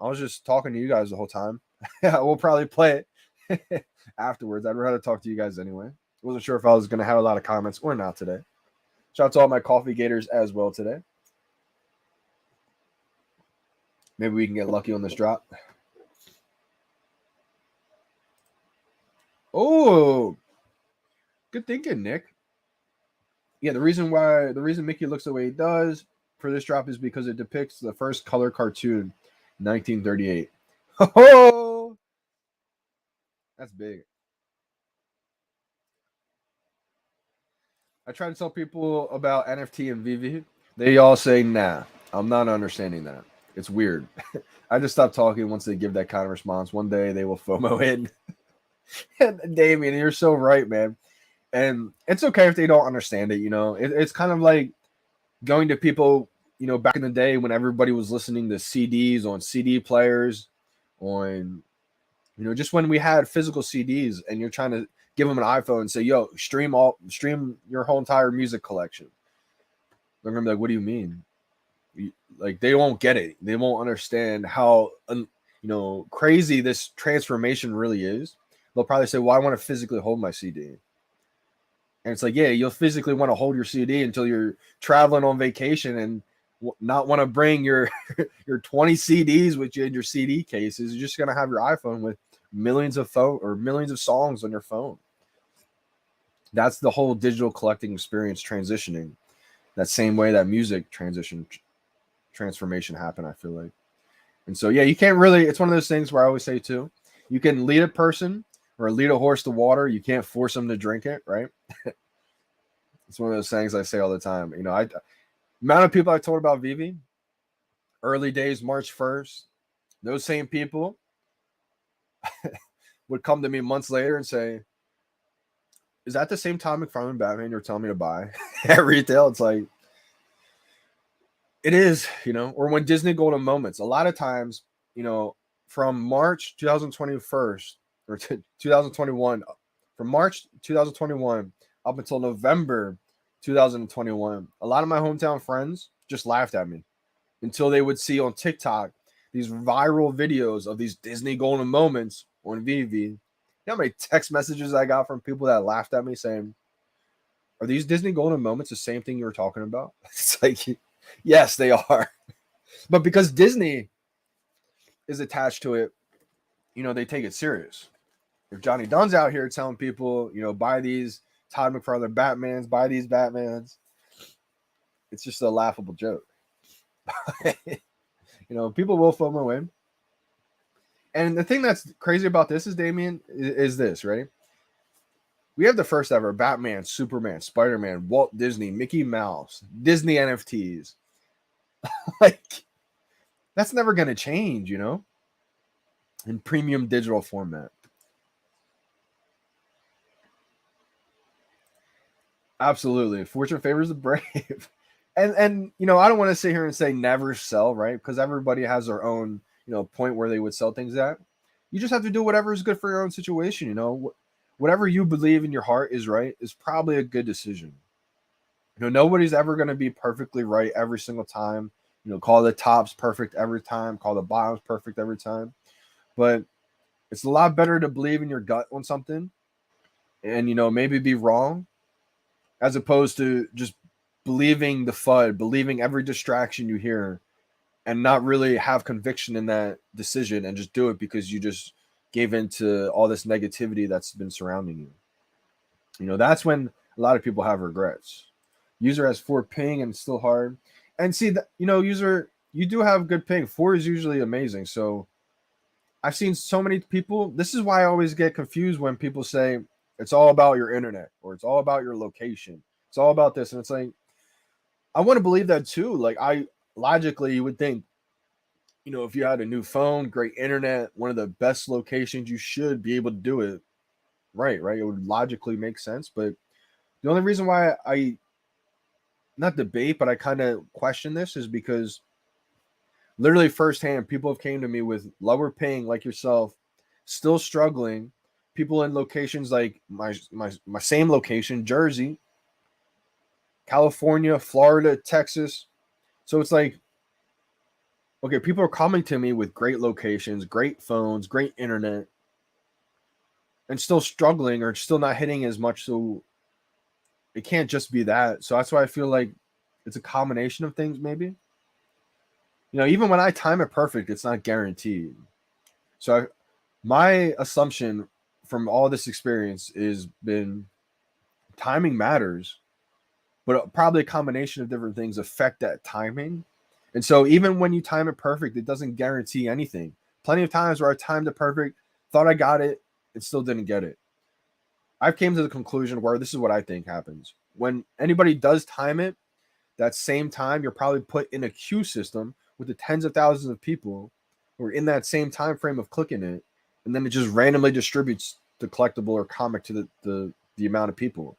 I was just talking to you guys the whole time. Yeah, we'll probably play it. afterwards. I'd rather talk to you guys anyway. Wasn't sure if I was going to have a lot of comments or not today. Shout out to all my coffee gators as well today. Maybe we can get lucky on this drop. Oh, good thinking, Nick. Yeah, the reason Mickey looks the way he does for this drop is because it depicts the first color cartoon, 1938. Oh, that's big. I try to tell people about NFT and VeVe. They all say, nah, I'm not understanding that. It's weird. I just stopped talking once they give that kind of response. One day they will FOMO in. And Damien, you're so right, man. And it's okay if they don't understand it, it's kind of like going to people, back in the day when everybody was listening to CDs on CD players, on, just when we had physical CDs and you're trying to give them an iPhone and say, yo, stream your whole entire music collection. They're going to be like, what do you mean? Like, they won't get it. They won't understand how, crazy this transformation really is. They'll probably say, well, I want to physically hold my CD. And it's like, yeah, you'll physically want to hold your CD until you're traveling on vacation and not want to bring your your 20 CDs with you in your CD cases. You're just going to have your iPhone with millions of songs on your phone. That's the whole digital collecting experience transitioning. That same way that music transformation happened, I feel like. And so, yeah, you can't really, it's one of those things where I always say too, you can lead a person or lead a horse to water. You can't force them to drink it, right? It's one of those things I say all the time. Amount of people I told about VeVe, early days, March 1st, those same people would come to me months later and say, is that the same Tom McFarlane Batman you're telling me to buy at retail? It's like, it is, or when Disney Golden Moments, a lot of times, from March 2021 or 2021, from March 2021 up until November 2021, a lot of my hometown friends just laughed at me until they would see on TikTok these viral videos of these Disney Golden Moments on VeVe. You know how many text messages I got from people that laughed at me saying, are these Disney Golden Moments the same thing you were talking about? It's like, yes, they are. But because Disney is attached to it, they take it serious. If Johnny Dunn's out here telling people, buy these Todd McFarlane Batmans, buy these Batmans, it's just a laughable joke. People will FOMO in. And the thing that's crazy about this is, Damien, is this, right? We have the first ever Batman, Superman, Spider-Man, Walt Disney, Mickey Mouse, Disney NFTs. Like, that's never going to change, in premium digital format. Absolutely. Fortune favors the brave. And I don't want to sit here and say never sell, right? Because everybody has their own, point where they would sell things at. You just have to do whatever is good for your own situation, Whatever you believe in your heart is right is probably a good decision. Nobody's ever going to be perfectly right every single time. Call the tops perfect every time, call the bottoms perfect every time. But it's a lot better to believe in your gut on something and, maybe be wrong, as opposed to just believing the FUD, believing every distraction you hear, and not really have conviction in that decision and just do it because you just gave into all this negativity that's been surrounding you. That's when a lot of people have regrets. User has 4 ping and it's still hard. And see, user, you do have good ping. 4 is usually amazing. So I've seen so many people. This is why I always get confused when people say it's all about your internet or it's all about your location. It's all about this. And it's like, I want to believe that too. Like, logically, you would think, if you had a new phone, great internet, one of the best locations, you should be able to do it. Right. It would logically make sense. But the only reason why I not debate, but I kind of question this is because literally firsthand, people have came to me with lower ping like yourself, still struggling. People in locations like my same location, Jersey, California, Florida, Texas. So it's like, okay, people are coming to me with great locations, great phones, great internet. and still struggling or still not hitting as much. So it can't just be that. So that's why I feel like it's a combination of things, maybe. Even when I time it perfect, it's not guaranteed. So my assumption from all this experience is been timing matters, but probably a combination of different things affect that timing. And so even when you time it perfect, it doesn't guarantee anything. Plenty of times where I timed it perfect, thought I got it, it still didn't get it. I've came to the conclusion where this is what I think happens. When anybody does time it, that same time, you're probably put in a queue system with the tens of thousands of people who are in that same time frame of clicking it, and then it just randomly distributes the collectible or comic to the amount of people.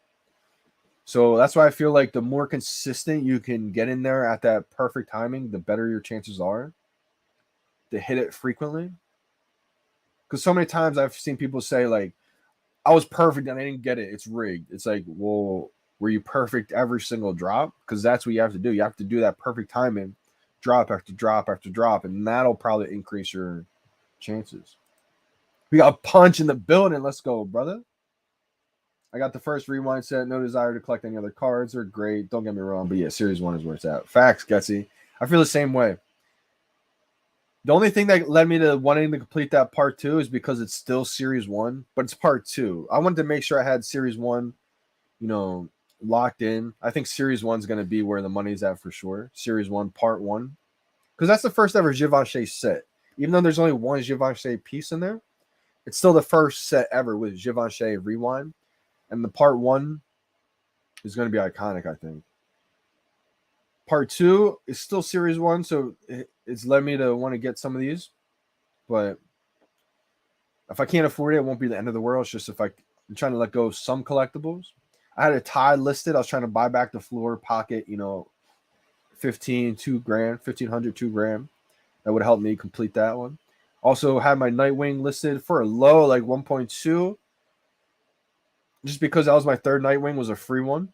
So that's why I feel like the more consistent you can get in there at that perfect timing, the better your chances are to hit it frequently. Because so many times I've seen people say, like, I was perfect and I didn't get it. It's rigged. It's like, well, were you perfect every single drop? Because that's what you have to do. You have to do that perfect timing, drop after drop after drop, and that'll probably increase your chances. We got Punch in the building. Let's go, brother. I got the first rewind set. No desire to collect any other cards. They're great. Don't get me wrong. But yeah, Series 1 is where it's at. Facts, Gutsy. I feel the same way. The only thing that led me to wanting to complete that part 2 is because it's still Series 1, but it's part 2. I wanted to make sure I had Series 1, locked in. I think Series 1 is going to be where the money's at for sure. Series 1, part 1. Because that's the first ever Givenchy set. Even though there's only one Givenchy piece in there, it's still the first set ever with Givenchy Rewind. And the part 1 is going to be iconic, I think. Part 2 is still Series 1, so it's led me to want to get some of these. But if I can't afford it, it won't be the end of the world. It's just if I'm trying to let go of some collectibles. I had a tie listed. I was trying to buy back the floor pocket, 15, $2,000, $1,500, That would help me complete that one. Also had my Nightwing listed for a low, like 1.2. Just because that was my third Nightwing, was a free one.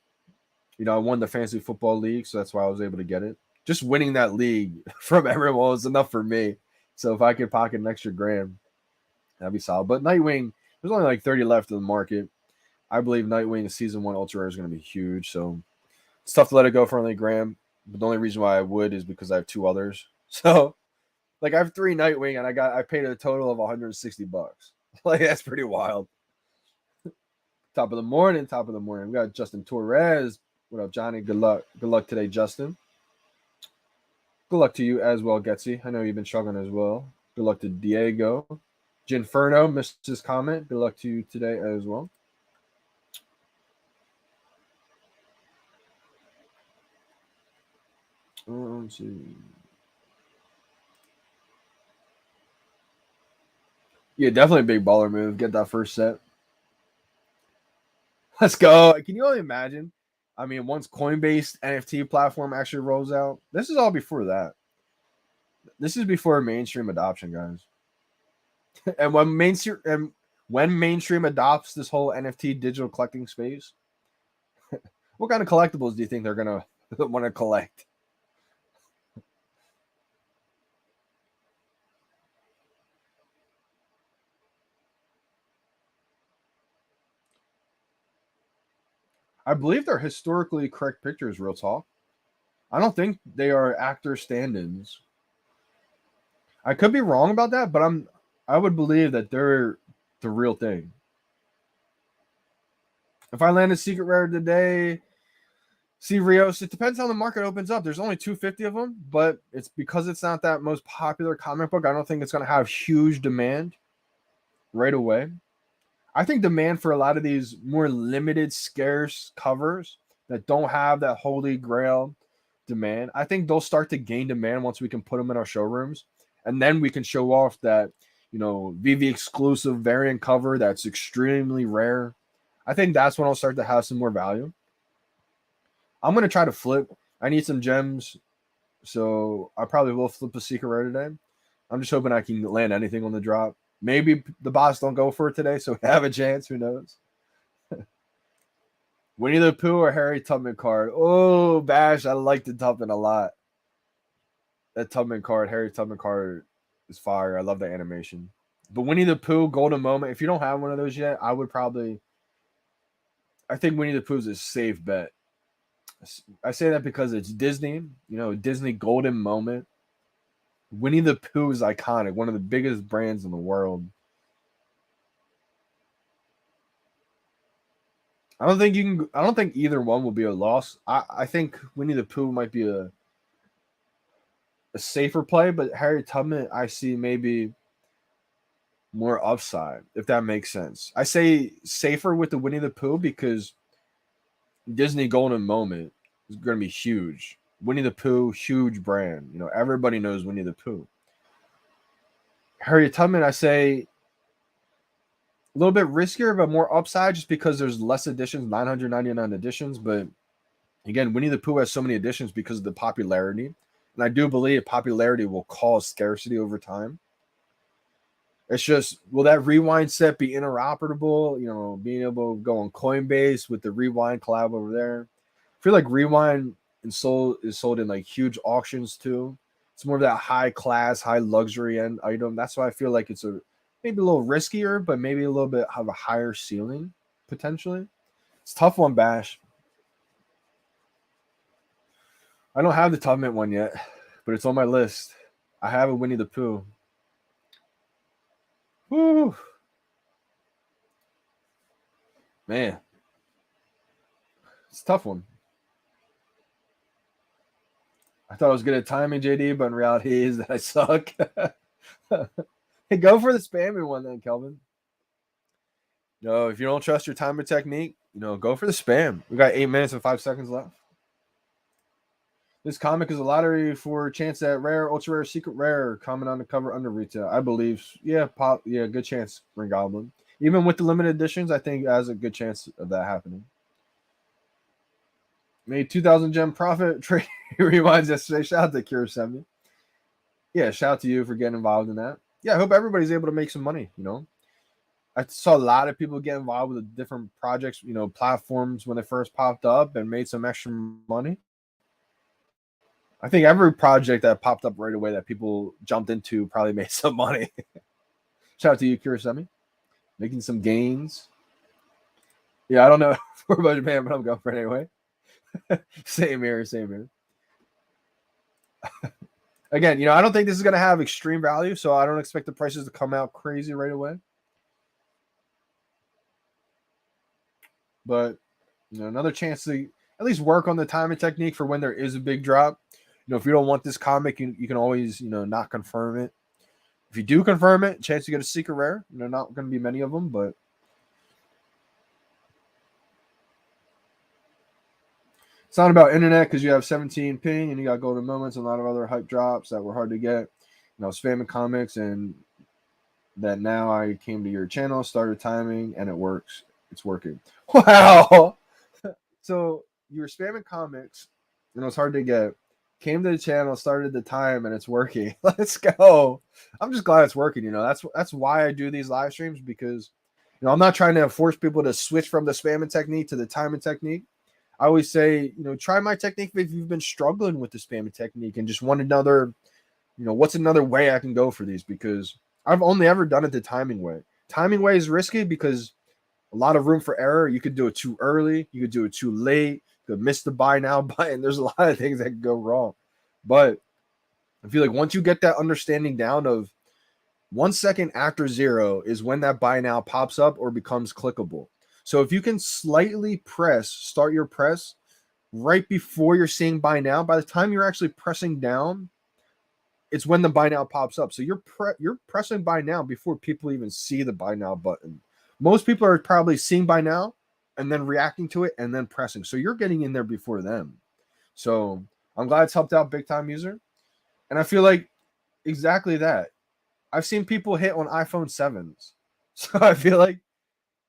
I won the Fantasy Football League, so that's why I was able to get it. Just winning that league from everyone was enough for me. So if I could pocket an extra grand, that'd be solid. But Nightwing, there's only like 30 left in the market. I believe Nightwing Season 1 Ultra Rare is going to be huge. So it's tough to let it go for only a grand. But the only reason why I would is because I have 2 others. So, like, I have 3 Nightwing, and I paid a total of $160. Like, that's pretty wild. Top of the morning. We got Justin Torres. What up, Johnny? Good luck. Good luck today, Justin. Good luck to you as well, Getsy. I know you've been struggling as well. Good luck to Diego. Ginferno missed his comment. Good luck to you today as well. Let's see. Yeah, definitely a big baller move. Get that first set. Let's go. Can you only imagine? I mean, once Coinbase NFT platform actually rolls out, this is all before that. This is before mainstream adoption, guys. And when mainstream adopts this whole NFT digital collecting space, what kind of collectibles do you think they're gonna want to collect? I believe they're historically correct pictures, real talk. I don't think they are actor stand-ins. I could be wrong about that, but I would believe that they're the real thing. If I land a secret rare today, see Rios, it depends how the market opens up. There's only 250 of them, but it's because it's not that most popular comic book. I don't think it's going to have huge demand right away. I think demand for a lot of these more limited, scarce covers that don't have that holy grail demand, I think they'll start to gain demand once we can put them in our showrooms. And then we can show off that, VeVe exclusive variant cover that's extremely rare. I think that's when I'll start to have some more value. I'm going to try to flip. I need some gems, so I probably will flip a secret rare today. I'm just hoping I can land anything on the drop. Maybe the boss don't go for it today, so we have a chance. Who knows? Winnie the Pooh or Harry Tubman card? Oh, Bash, I like the Tubman a lot. That Tubman card, Harry Tubman card, is fire. I love the animation. But Winnie the Pooh, Golden Moment, if you don't have one of those yet, I think Winnie the Pooh is a safe bet. I say that because it's Disney, Disney Golden Moment. Winnie the Pooh is iconic, one of the biggest brands in the world. I don't think either one will be a loss. I think Winnie the Pooh might be a safer play, but Harry Tubman I see maybe more upside, if that makes sense. I say safer with the Winnie the Pooh because Disney Golden Moment is going to be huge. Winnie the Pooh, huge brand. Everybody knows Winnie the Pooh. Harriet Tubman, I say a little bit riskier, but more upside just because there's less editions, 999 editions. But again, Winnie the Pooh has so many editions because of the popularity. And I do believe popularity will cause scarcity over time. It's just, will that rewind set be interoperable? Being able to go on Coinbase with the rewind collab over there. I feel like rewind is sold in like huge auctions too. It's more of that high class, high luxury end item. That's why I feel like it's maybe a little riskier, but maybe a little bit of a higher ceiling potentially. It's a tough one, Bash. I don't have the Tubman one yet, but it's on my list. I have a Winnie the Pooh. Woo. Man. It's a tough one. I thought I was good at timing, JD, but in reality is that I suck. Hey, go for the spamming one then, Kelvin. If you don't trust your timer technique, go for the spam. We got 8 minutes and 5 seconds left. This comic is a lottery for a chance at rare, ultra rare, secret rare, common on the cover, under retail. I believe. Yeah, good chance, Green Goblin. Even with the limited editions, I think it has a good chance of that happening. Made 2,000 gem profit. Trade rewinds yesterday. Shout out to Cure70. Yeah, shout out to you for getting involved in that. Yeah, I hope everybody's able to make some money, I saw a lot of people get involved with the different projects, platforms when they first popped up and made some extra money. I think every project that popped up right away that people jumped into probably made some money. Shout out to you, Kurosemi. Making some gains. Yeah, I don't know for about Japan, but I'm going for it anyway. Same here. Again, I don't think this is going to have extreme value, so I don't expect the prices to come out crazy right away. But, another chance to at least work on the timing technique for when there is a big drop. If you don't want this comic, you can always, not confirm it. If you do confirm it, chance to get a secret rare. Not going to be many of them, but it's not about internet because you have 17 ping and you got golden moments and a lot of other hype drops that were hard to get. Spamming comics, and that now I came to your channel, started timing, and it works. It's working. Wow. So you were spamming comics, and it was hard to get. Came to the channel, started the time, and it's working. Let's go. I'm just glad it's working. That's why I do these live streams, because I'm not trying to force people to switch from the spamming technique to the timing technique. I always say, try my technique if you've been struggling with the spamming technique and just want another, what's another way I can go for these, because I've only ever done it the timing way. Timing way is risky because a lot of room for error. You could do it too early. You could do it too late. You could miss the buy now button. There's a lot of things that could go wrong. But I feel like once you get that understanding down of 1 second after 0 is when that buy now pops up or becomes clickable. So if you can slightly start your press right before you're seeing buy now, by the time you're actually pressing down, it's when the buy now pops up. So you're pressing buy now before people even see the buy now button. Most people are probably seeing buy now and then reacting to it and then pressing. So you're getting in there before them. So I'm glad it's helped out big time user. And I feel like exactly that. I've seen people hit on iPhone 7s. So I feel like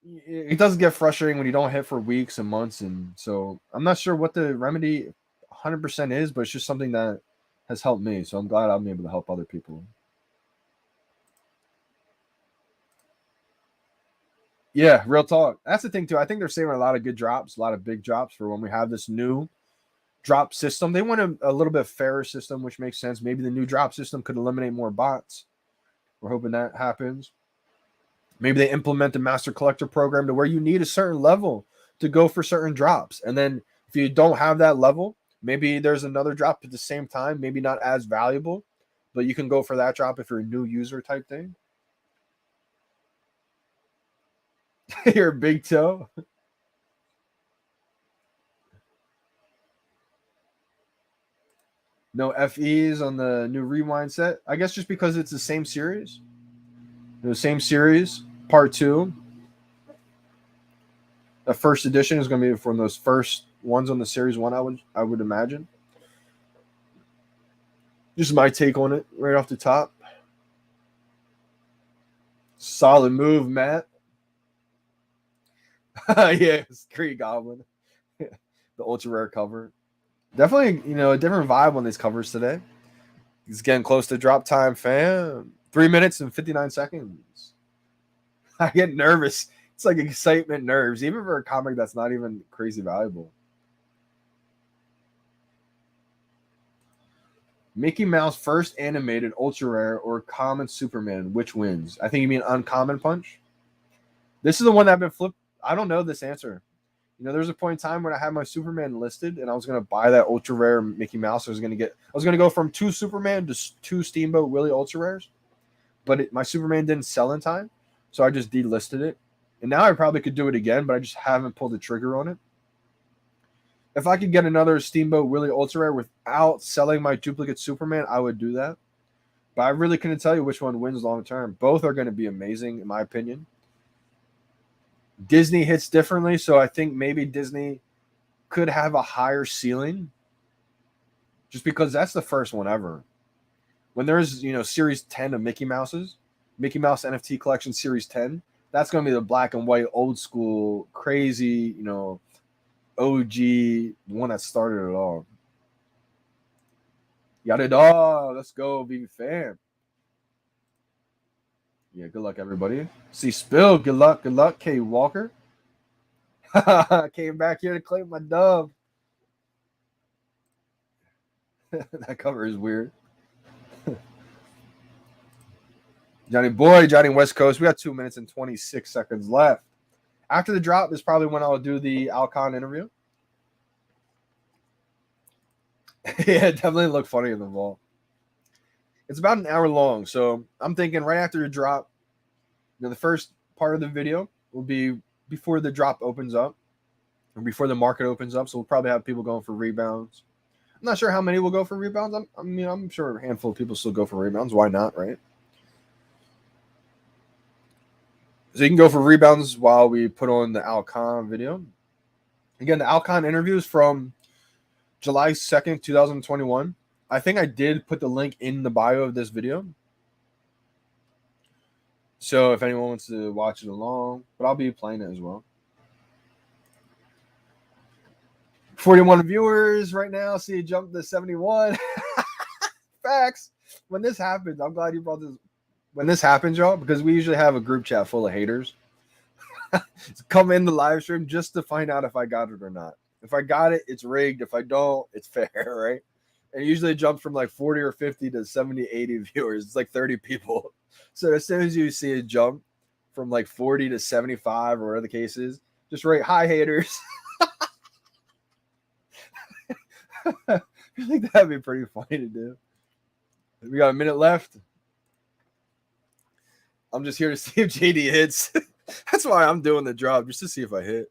it doesn't get frustrating when you don't hit for weeks and months. And so I'm not sure what the remedy 100% is, but it's just something that has helped me. So I'm glad I'm able to help other people. Yeah, real talk. That's the thing too. I think they're saving a lot of good drops, a lot of big drops for when we have this new drop system. They want a little bit fairer system, which makes sense. Maybe the new drop system could eliminate more bots. We're hoping that happens. Maybe they implement the master collector program to where you need a certain level to go for certain drops. And then if you don't have that level, maybe there's another drop at the same time, maybe not as valuable, but you can go for that drop if you're a new user type thing. You're a big toe. No FEs on the new Rewind set. I guess just because it's the same series. The same series, part 2. The first edition is going to be from those first ones on the series 1, I would imagine. Just my take on it right off the top. Solid move, Matt. Yes, Kree Goblin. The ultra rare cover. Definitely, a different vibe on these covers today. It's getting close to drop time, fam. 3 minutes and 59 seconds. I get nervous. It's like excitement nerves, even for a comic that's not even crazy valuable. Mickey Mouse first animated ultra rare or common Superman, which wins? I think you mean uncommon punch. This is the one that I've been flipped. I don't know this answer. There's a point in time when I had my Superman listed and I was going to buy that ultra rare Mickey Mouse. I was going to go from 2 Superman to 2 Steamboat Willie ultra rares, but my Superman didn't sell in time. So I just delisted it. And now I probably could do it again, but I just haven't pulled the trigger on it. If I could get another Steamboat Willie ultra rare without selling my duplicate Superman, I would do that. But I really couldn't tell you which one wins long term. Both are going to be amazing, in my opinion. Disney hits differently, so I think maybe Disney could have a higher ceiling just because that's the first one ever. When there's, Series 10 of Mickey Mouse's, Mickey Mouse NFT Collection Series 10, that's going to be the black and white, old school, crazy, OG, one that started it all. Yada dog, let's go, VeVe fam. Yeah, good luck, everybody. See Spill, good luck. K Walker. Came back here to claim my dub. That cover is weird. Johnny West Coast. We got 2 minutes and 26 seconds left. After the drop is probably when I'll do the Alcon interview. Yeah, it definitely looked funny in the vault. It's about an hour long, so I'm thinking right after the drop, the first part of the video will be before the drop opens up, or before the market opens up. So we'll probably have people going for rebounds. I'm not sure how many will go for rebounds. I'm sure a handful of people still go for rebounds. Why not, right? So you can go for rebounds while we put on the Alcon video. Again, the Alcon interview is from July 2nd, 2021. I think I did put the link in the bio of this video. So if anyone wants to watch it along, but I'll be playing it as well. 41 viewers right now. See it jump to 71. Facts. When this happens, I'm glad you brought this. When this happens, y'all, because we usually have a group chat full of haters. Come in the live stream just to find out if I got it or not. If I got it, it's rigged. If I don't, it's fair, right? And usually it jumps from like 40 or 50 to 70, 80 viewers. It's like 30 people. So as soon as you see it jump from like 40 to 75 or whatever the case is, just write, hi, haters. I think that'd be pretty funny to do. We got a minute left. I'm just here to see if JD hits. That's why I'm doing the drop, just to see if I hit.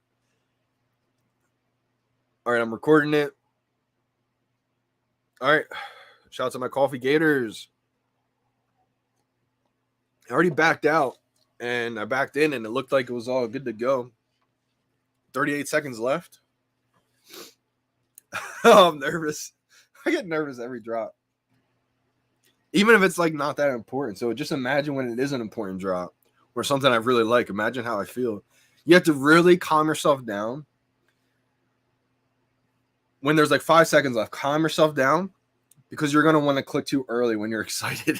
All right, I'm recording it. All right. Shout out to my coffee gators. I already backed out, and I backed in, and it looked like it was all good to go. 38 seconds left. Oh, I'm nervous. I get nervous every drop. Even if it's like not that important. So just imagine when it is an important drop or something I really like. Imagine how I feel. You have to really calm yourself down. When there's like 5 seconds left, calm yourself down because you're going to want to click too early when you're excited.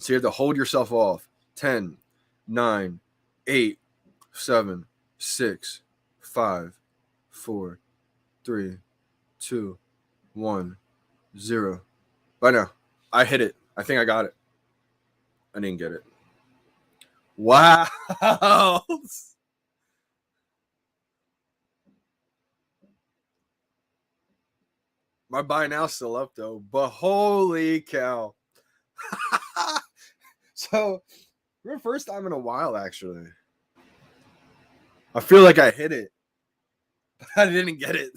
So you have to hold yourself off. 10, 9, 8, 7, 6, 5, 4, 3, 2, 1, 0. By now, I hit it. I think I got it. I didn't get it. Wow. My buy now still up though, but holy cow. So, for the first time in a while, actually, I feel like I hit it, but I didn't get it.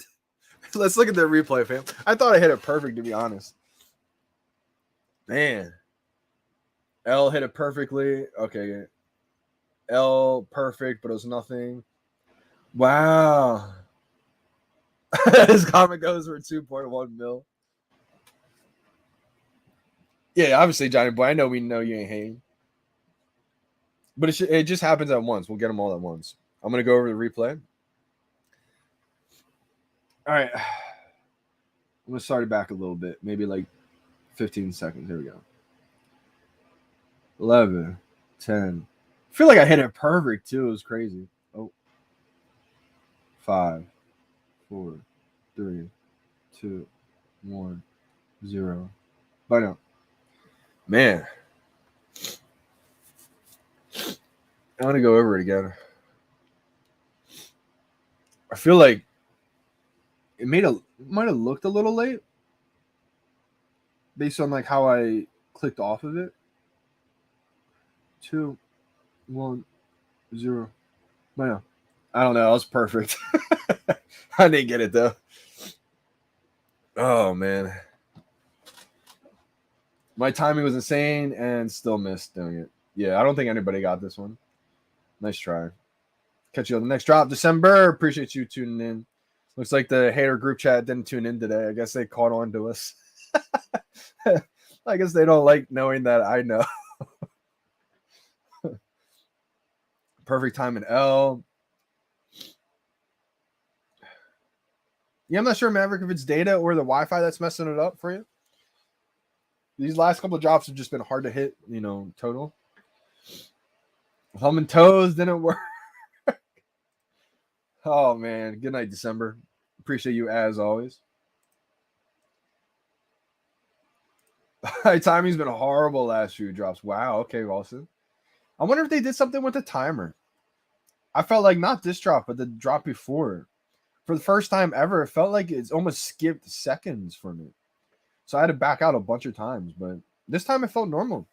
Let's look at the replay, fam. I thought I hit it perfect, to be honest. Man. L hit it perfectly. Okay. L perfect, but it was nothing. Wow. His comment goes for 2.1 mil. Yeah, obviously, Johnny Boy. I know we know you ain't hating. But it just happens at once. We'll get them all at once. I'm going to go over the replay. All right. I'm going to start it back a little bit. Maybe like 15 seconds. Here we go. 11, 10. I feel like I hit it perfect, too. It was crazy. Oh. 5, 4, 3, 2, 1, 0. Bye now. Man. I want to go over it again. I feel like it might have looked a little late based on like how I clicked off of it. 2, 1, 0. But no, I don't know. That was perfect. I didn't get it though. Oh man, my timing was insane and still missed doing it. Yeah, I don't think anybody got this one. Nice try. Catch you on the next drop, December. Appreciate you tuning in. Looks like the hater group chat didn't tune in today. I guess they caught on to us. I guess they don't like knowing that I know. Perfect time in L. Yeah, I'm not sure, Maverick, if it's data or the Wi-Fi that's messing it up for you. These last couple of drops have just been hard to hit, total. Thumb and toes didn't work. Oh, man. Good night, December. Appreciate you as always. Timing's been horrible last few drops. Wow. Okay, Wilson. I wonder if they did something with the timer. I felt like not this drop, but the drop before. For the first time ever, it felt like it's almost skipped seconds for me. So I had to back out a bunch of times, but this time it felt normal.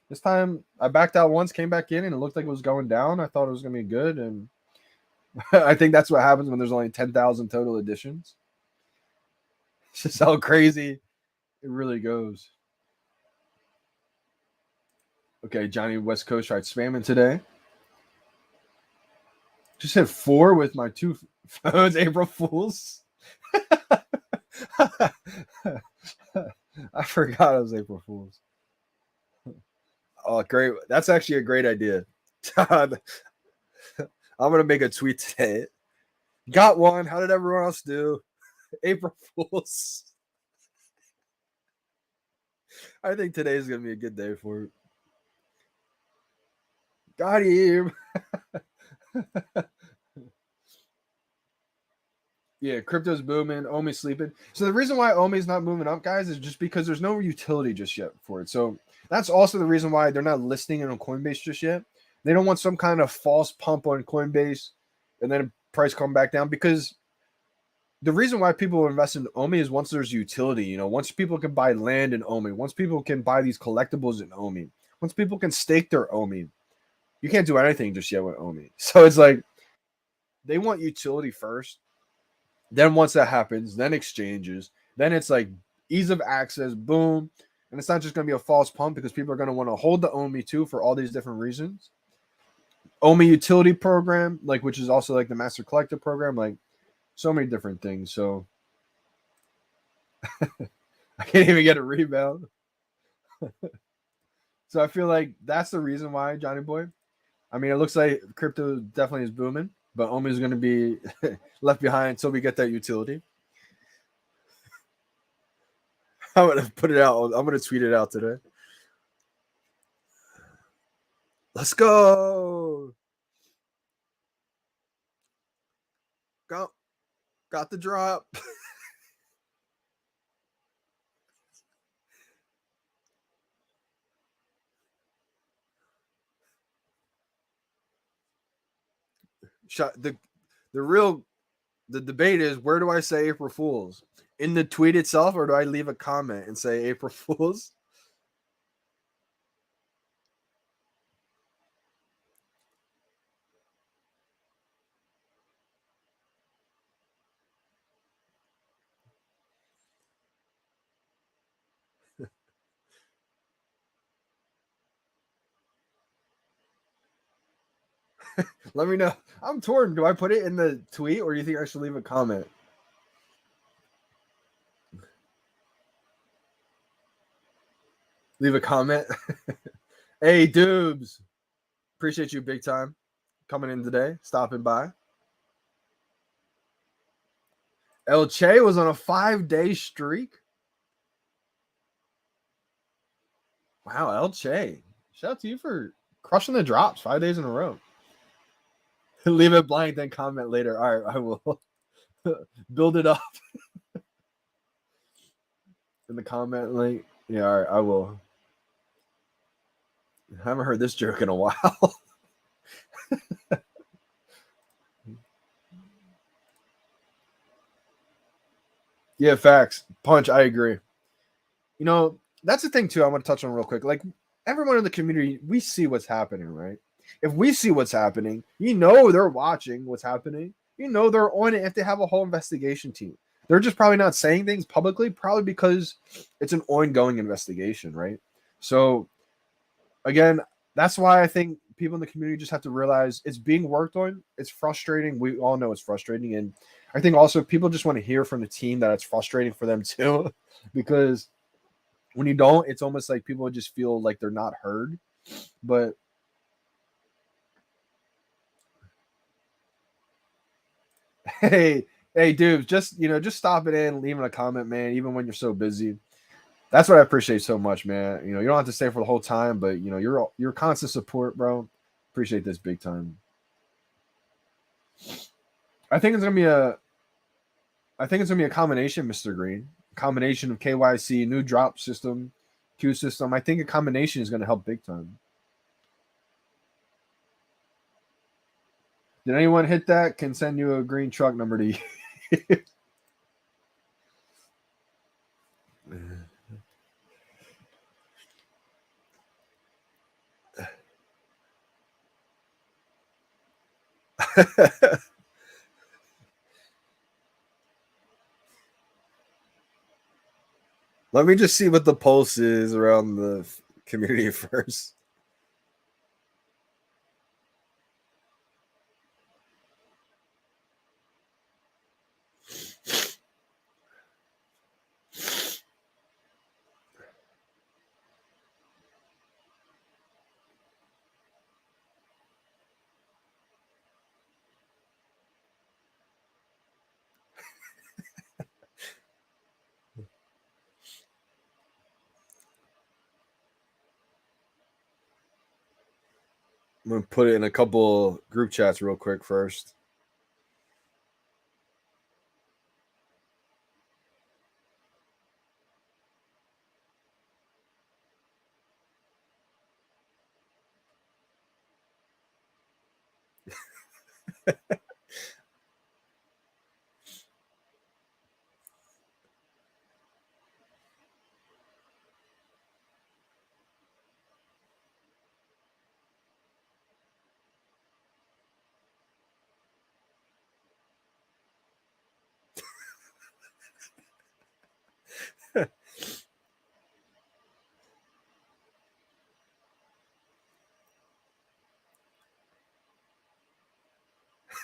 This time I backed out once, came back in, and it looked like it was going down. I thought it was going to be good, and I think that's what happens when there's only 10,000 total editions. It's just how crazy it really goes. Okay, Johnny West Coast tried spamming today. Just hit 4 with my 2 phones. April Fools. I forgot it was April Fools. Oh, great. That's actually a great idea. I'm going to make a tweet today. Got one. How did everyone else do? April Fools. I think today is going to be a good day for it. Got him. Yeah, crypto's booming. Omi's sleeping. So the reason why Omi's not moving up, guys, is just because there's no utility just yet for it. So that's also the reason why they're not listing it on Coinbase just yet. They don't want some kind of false pump on Coinbase and then price come back down, because the reason why people invest in Omi is once there's utility, once people can buy land in Omi, once people can buy these collectibles in Omi, once people can stake their Omi, you can't do anything just yet with Omi. So it's like they want utility first. Then once that happens, then exchanges, then it's like ease of access, boom. And it's not just going to be a false pump, because people are going to want to hold the Omi too for all these different reasons. Omi utility program, which is also like the master collector program, so many different things. So I can't even get a rebound. So I feel like that's the reason why, Johnny Boy. I mean, it looks like crypto definitely is booming, but Omi is going to be left behind until we get that utility. I'm going to put it out. I'm going to tweet it out today. Let's go. Got the drop. The debate is, where do I say April Fools? In the tweet itself, or do I leave a comment and say April Fools? Let me know. I'm torn. Do I put it in the tweet, or do you think I should leave a comment? Leave a comment. Hey, Dubes. Appreciate you big time coming in today, stopping by. Echh was on a 5-day streak. Wow, Echh. Shout out to you for crushing the drops 5 days in a row. Leave it blank, then comment later. All right, I will build it up in the comment link. Yeah, all right, I will. I haven't heard this joke in a while. Yeah, facts. Punch, I agree. You know, that's the thing too. I want to touch on real quick. Like, everyone in the community, we see what's happening, right? If we see what's happening, you know they're watching what's happening. You know they're on it if they have a whole investigation team. They're just probably not saying things publicly, probably because it's an ongoing investigation, right? So again, that's why I think people in the community just have to realize it's being worked on. It's frustrating. We all know it's frustrating. And I think also people just want to hear from the team that it's frustrating for them too, because when you don't, it's almost like people just feel like they're not heard. But hey, dude, just just stopping in, leaving a comment, man, even when you're so busy. That's what I appreciate so much, man. You don't have to stay for the whole time, but your constant support, bro. Appreciate this big time. I think it's gonna be a combination, Mr. Green. Combination of KYC, new drop system, Q system. I think a combination is gonna help big time. Did anyone hit that? Can send you a green truck number to you. Let me just see what the pulse is around the community first. I'm gonna put it in a couple group chats real quick first.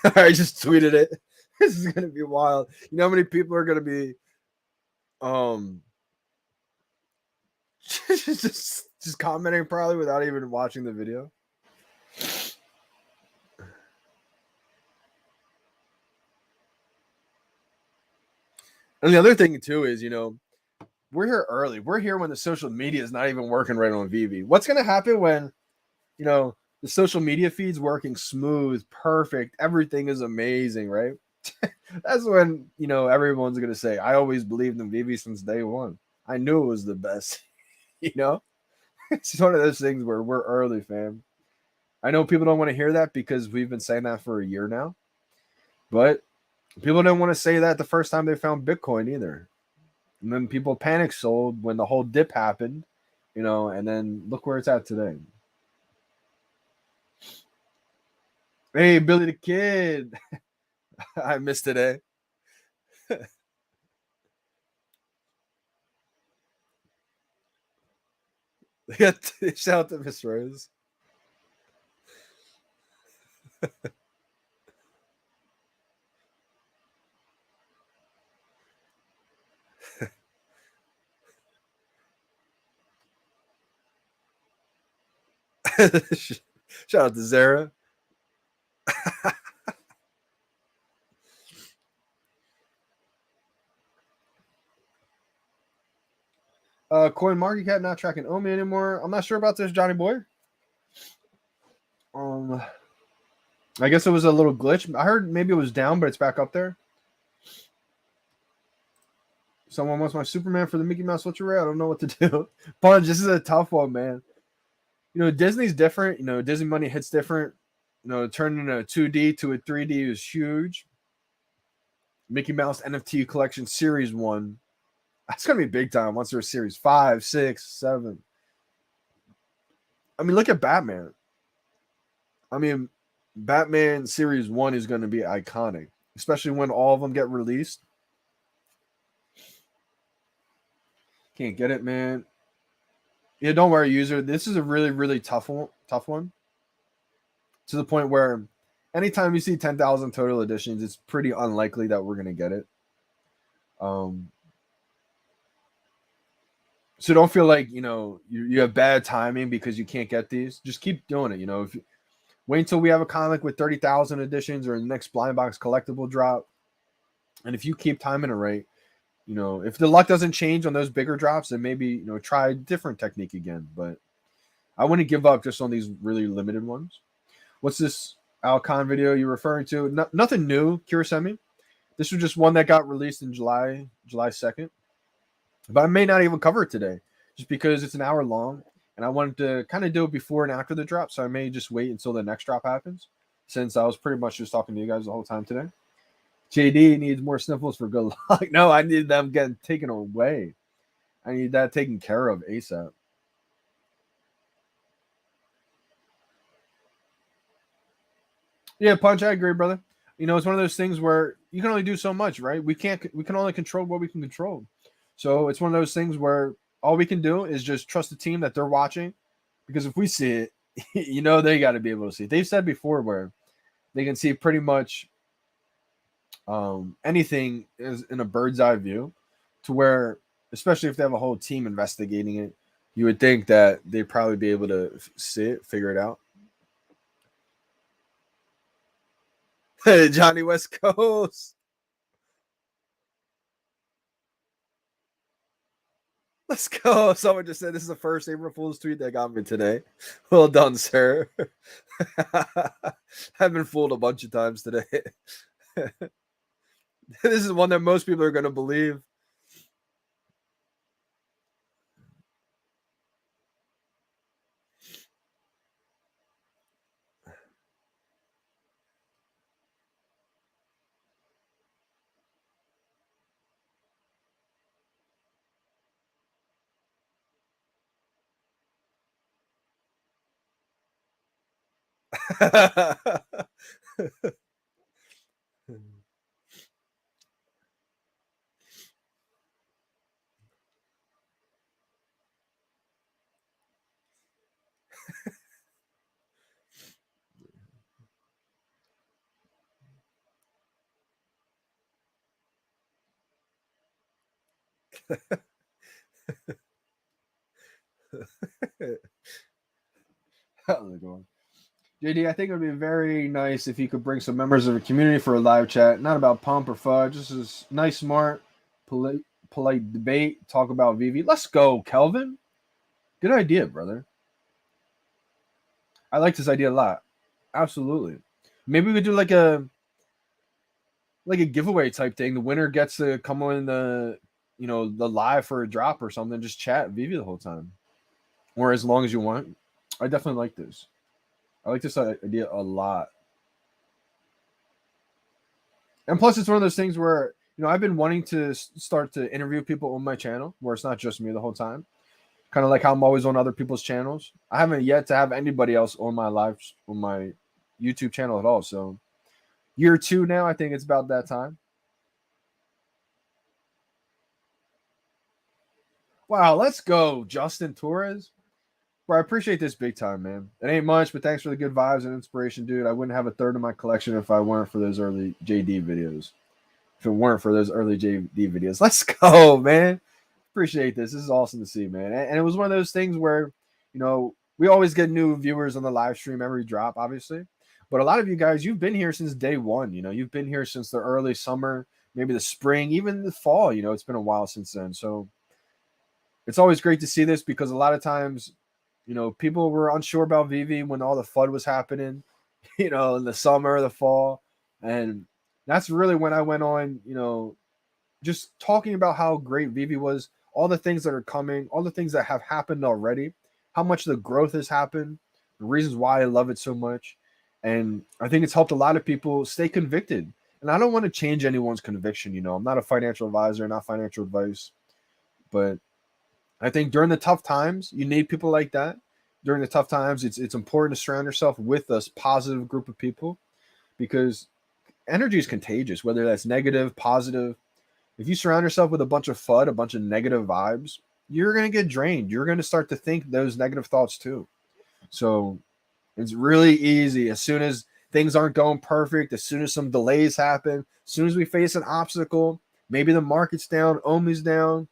I just tweeted it. This is gonna be wild. You know how many people are gonna be um just commenting probably without even watching the video. And the other thing too is, we're here early. We're here when the social media is not even working right on VeVe. What's gonna happen when the social media feed's working smooth, perfect, everything is amazing, right? That's when everyone's gonna say, I always believed in VeVe since day one. I knew it was the best. It's one of those things where we're early, fam. I know people don't want to hear that because we've been saying that for a year now, but people didn't want to say that the first time they found Bitcoin either. And then people panic sold when the whole dip happened, and then look where it's at today. Hey, Billy the Kid. I missed today. Shout out to Miss Rose. Shout out to Zara. Coin Market Cap not tracking Omi anymore. I'm not sure about this, Johnny Boy. I guess it was a little glitch. I heard maybe it was down, but it's back up there. Someone wants my Superman for the Mickey Mouse Switcheroo. I don't know what to do. Punch, this is a tough one, man. Disney's different. Disney money hits different. Turning a 2D to a 3D is huge. Mickey Mouse NFT collection series 1. That's gonna be big time once there's series 5, 6, 7. I mean, look at Batman. I mean, Batman series 1 is gonna be iconic, especially when all of them get released. Can't get it, man. Yeah, don't worry, user. This is a really, really tough one. To the point where anytime you see 10,000 total editions, it's pretty unlikely that we're gonna get it. So don't feel like you have bad timing because you can't get these. Just keep doing it. If you wait until we have a comic with 30,000 editions or the next blind box collectible drop, and if you keep timing it right, if the luck doesn't change on those bigger drops, then maybe try a different technique again. But I wouldn't give up just on these really limited ones. What's this Alcon video you're referring to? Nothing new, Kurosemi. This was just one that got released in July 2nd. But I may not even cover it today just because it's an hour long and I wanted to kind of do it before and after the drop. So I may just wait until the next drop happens since I was pretty much just talking to you guys the whole time today. JD needs more sniffles for good luck. No, I need them getting taken away. I need that taken care of ASAP. Yeah, Punch, I agree, brother. It's one of those things where you can only do so much, right? We can only control what we can control. So it's one of those things where all we can do is just trust the team that they're watching, because if we see it, they got to be able to see it. They've said before where they can see pretty much anything is in a bird's eye view, to where, especially if they have a whole team investigating it, you would think that they'd probably be able to see it, figure it out. Johnny West Coast. Let's go. Someone just said this is the first April Fool's tweet that got me today. Well done, sir. I've been fooled a bunch of times today. This is one that most people are going to believe. JD, I think it would be very nice if you could bring some members of the community for a live chat, not about pump or fudge, just a nice, smart, polite debate, talk about VeVe. Let's go, Kelvin. Good idea, brother. I like this idea a lot. Absolutely. Maybe we could do like a giveaway type thing. The winner gets to come on the live for a drop or something. Just chat VeVe the whole time, or as long as you want. I definitely like this. I like this idea a lot. And plus, it's one of those things where, I've been wanting to start to interview people on my channel where it's not just me the whole time. Kind of like how I'm always on other people's channels. I haven't yet to have anybody else on my YouTube channel at all. So year 2 now, I think it's about that time. Wow, let's go, Justin Torres. Bro, I appreciate this big time, man. It ain't much, but thanks for the good vibes and inspiration, dude. I wouldn't have a third of my collection if I weren't for those early JD videos. If it weren't for those early JD videos. Let's go, man. Appreciate this. This is awesome to see, man. And it was one of those things where, we always get new viewers on the live stream every drop, obviously. But a lot of you guys, you've been here since day one. You've been here since the early summer, maybe the spring, even the fall. It's been a while since then. So it's always great to see this because a lot of times, people were unsure about VeVe when all the FUD was happening, in the summer, the fall. And that's really when I went on, just talking about how great VeVe was, all the things that are coming, all the things that have happened already, how much the growth has happened, the reasons why I love it so much. And I think it's helped a lot of people stay convicted. And I don't want to change anyone's conviction. I'm not a financial advisor, not financial advice. But I think during the tough times, you need people like that. During the tough times, it's important to surround yourself with a positive group of people because energy is contagious, whether that's negative, positive. If you surround yourself with a bunch of FUD, a bunch of negative vibes, you're going to get drained. You're going to start to think those negative thoughts too. So it's really easy. As soon as things aren't going perfect, as soon as some delays happen, as soon as we face an obstacle, maybe the market's down, OMI's down,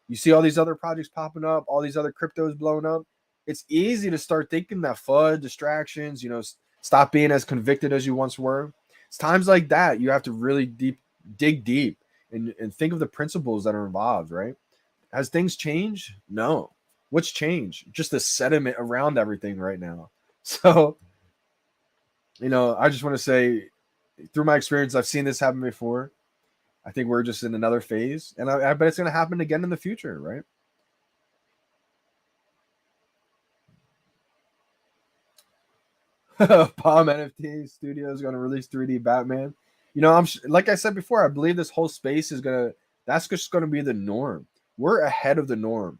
you see all these other projects popping up, all these other cryptos blowing up. It's easy to start thinking that FUD, distractions, stop being as convicted as you once were. It's times like that you have to really dig deep and think of the principles that are involved, right? Has things changed? No. What's changed? Just the sediment around everything right now. So, I just want to say, through my experience, I've seen this happen before. I think we're just in another phase, and I bet it's going to happen again in the future, right? Palm NFT Studio is going to release 3D Batman. Like I said before, I believe this whole space that's just going to be the norm. We're ahead of the norm.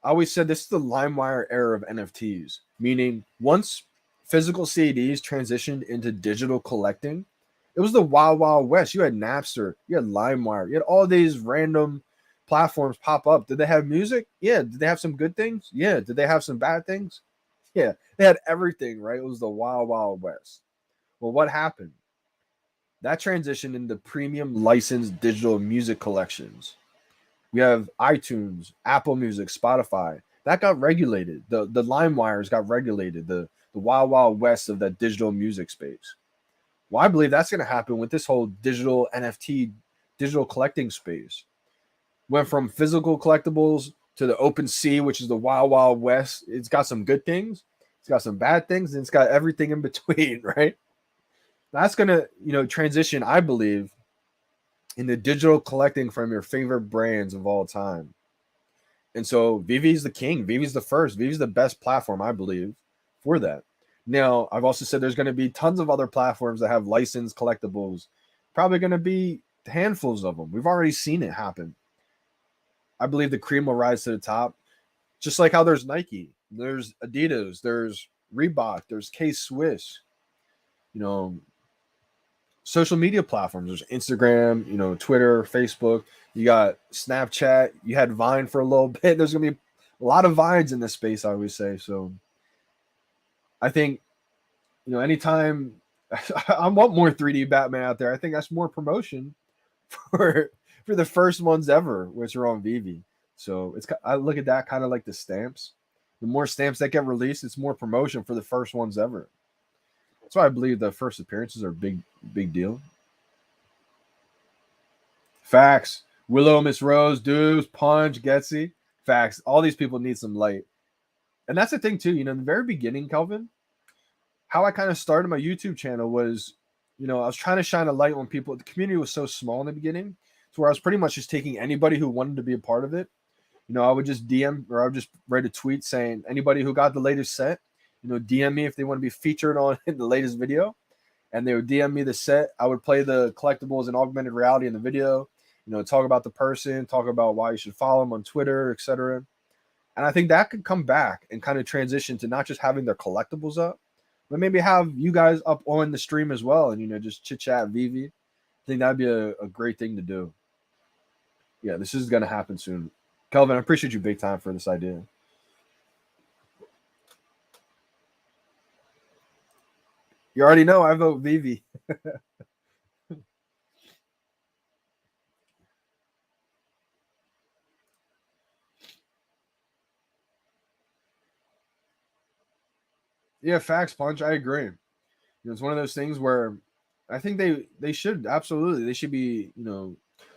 I always said this is the LimeWire era of NFTs, meaning once physical CDs transitioned into digital collecting, it was the wild, wild west. You had Napster, you had LimeWire, you had all these random platforms pop up. Did they have music? Yeah. Did they have some good things? Yeah. Did they have some bad things? Yeah. They had everything, right? It was the wild, wild west. Well, what happened? That transitioned into premium licensed digital music collections. We have iTunes, Apple Music, Spotify. That got regulated. The LimeWires got regulated. The wild, wild west of that digital music space. Well, I believe that's going to happen with this whole digital NFT, digital collecting space. Went from physical collectibles to the open sea, which is the wild, wild west. It's got some good things. It's got some bad things, and it's got everything in between, right? That's going to, transition, I believe, into digital collecting from your favorite brands of all time. And so VeVe is the king. VeVe is the first. VeVe is the best platform, I believe, for that. Now, I've also said there's going to be tons of other platforms that have licensed collectibles. Probably going to be handfuls of them. We've already seen it happen. I believe the cream will rise to the top. Just like how there's Nike, there's Adidas, there's Reebok, there's K-Swiss. Social media platforms. There's Instagram, Twitter, Facebook. You got Snapchat. You had Vine for a little bit. There's going to be a lot of Vines in this space, I always say. So I think, anytime I want more 3D Batman out there, I think that's more promotion for the first ones ever, which are on VeVe. So I look at that kind of like the stamps. The more stamps that get released, it's more promotion for the first ones ever. That's why I believe the first appearances are big deal. Facts. Willow, Miss Rose, Deuce, Punch, Getsy. Facts. All these people need some light. And that's the thing too, in the very beginning, Kelvin, how I kind of started my YouTube channel was, I was trying to shine a light on people. The community was so small in the beginning to where I was pretty much just taking anybody who wanted to be a part of it. I would just DM or I would just write a tweet saying anybody who got the latest set, DM me if they want to be featured on in the latest video, and they would DM me the set. I would play the collectibles and augmented reality in the video. Talk about the person, talk about why you should follow them on Twitter, etc. And I think that could come back and kind of transition to not just having their collectibles up, but maybe have you guys up on the stream as well, and just chit chat VeVe. I think that'd be a great thing to do. Yeah, this is gonna happen soon. Kelvin, I appreciate you big time for this idea. You already know I vote VeVe. Yeah, facts, Punch. I agree. It's one of those things where I think they should absolutely they should be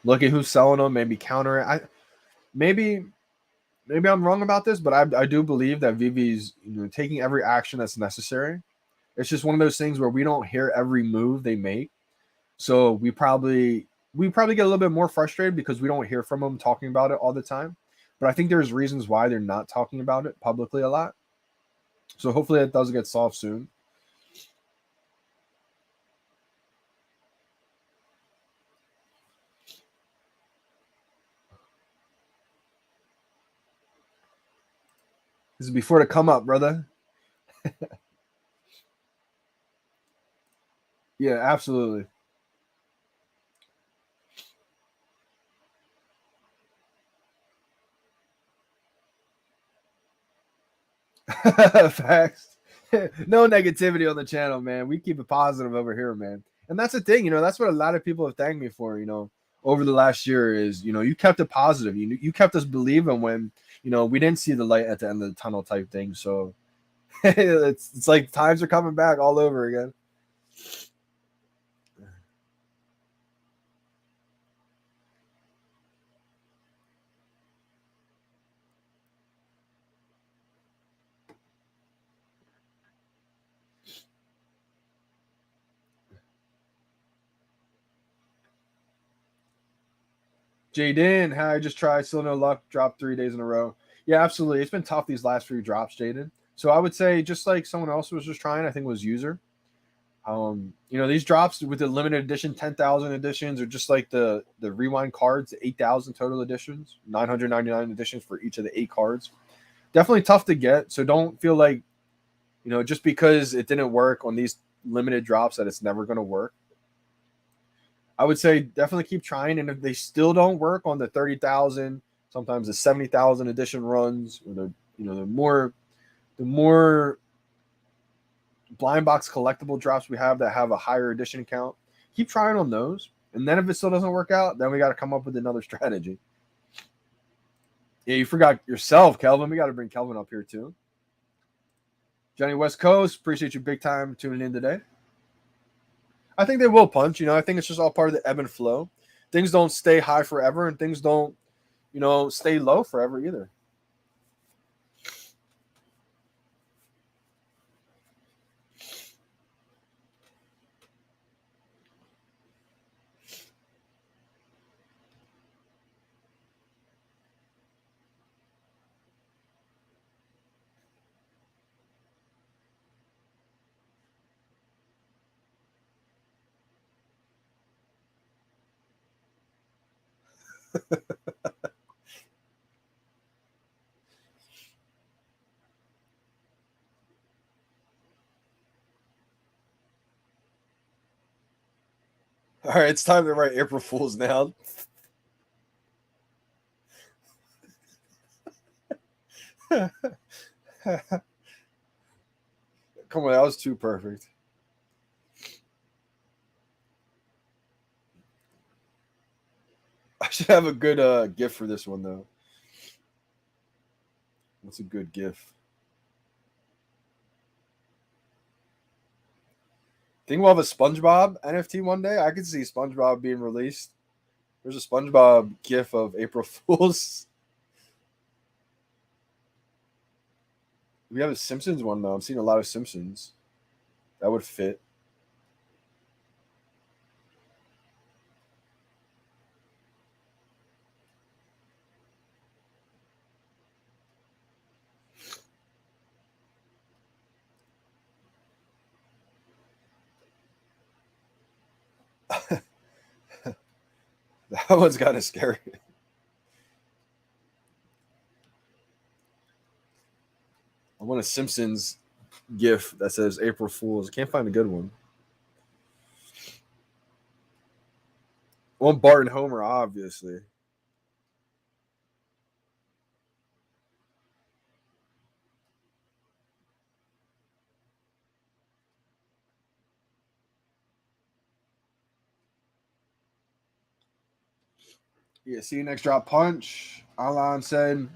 look at who's selling them, maybe counter it. Maybe I'm wrong about this, but I do believe that VeVe's taking every action that's necessary. It's just one of those things where we don't hear every move they make, so we probably get a little bit more frustrated because we don't hear from them talking about it all the time. But I think there's reasons why they're not talking about it publicly a lot. So hopefully it does get solved soon. This is before the come up, brother. Yeah, absolutely. Facts. No negativity on the channel, man. We keep it positive over here, man. And that's the thing, that's what a lot of people have thanked me for, over the last year is, you kept it positive. You kept us believing when, we didn't see the light at the end of the tunnel type thing. So it's like times are coming back all over again. Jaden, hi, I just tried, still no luck. Dropped 3 days in a row. Yeah, absolutely. It's been tough these last few drops, Jaden. So I would say just like someone else was just trying, I think was user. These drops with the limited edition 10,000 editions, or just like the rewind cards, 8,000 total editions, 999 editions for each of the 8 cards. Definitely tough to get. So don't feel like just because it didn't work on these limited drops that it's never going to work. I would say definitely keep trying, and if they still don't work on the 30,000, sometimes the 70,000 edition runs, or the more blind box collectible drops we have that have a higher edition count, keep trying on those. And then if it still doesn't work out, then we got to come up with another strategy. Yeah, you forgot yourself, Kelvin. We got to bring Kelvin up here too. Johnny West Coast, appreciate you big time tuning in today. I think they will punch. I think it's just all part of the ebb and flow. Things don't stay high forever, and things don't, stay low forever either. All right, it's time to write April Fools now. Come on, that was too perfect. I should have a good GIF for this one though. What's a good GIF? Think we'll have a SpongeBob NFT one day. I could see SpongeBob being released. There's a SpongeBob GIF of April Fools. We have a Simpsons one though. I'm seeing a lot of Simpsons. That would fit. That one's kind of scary. I want a Simpsons GIF that says April Fools. I can't find a good one. I want Bart and Homer, obviously. Yeah, see you next drop punch. Alan said,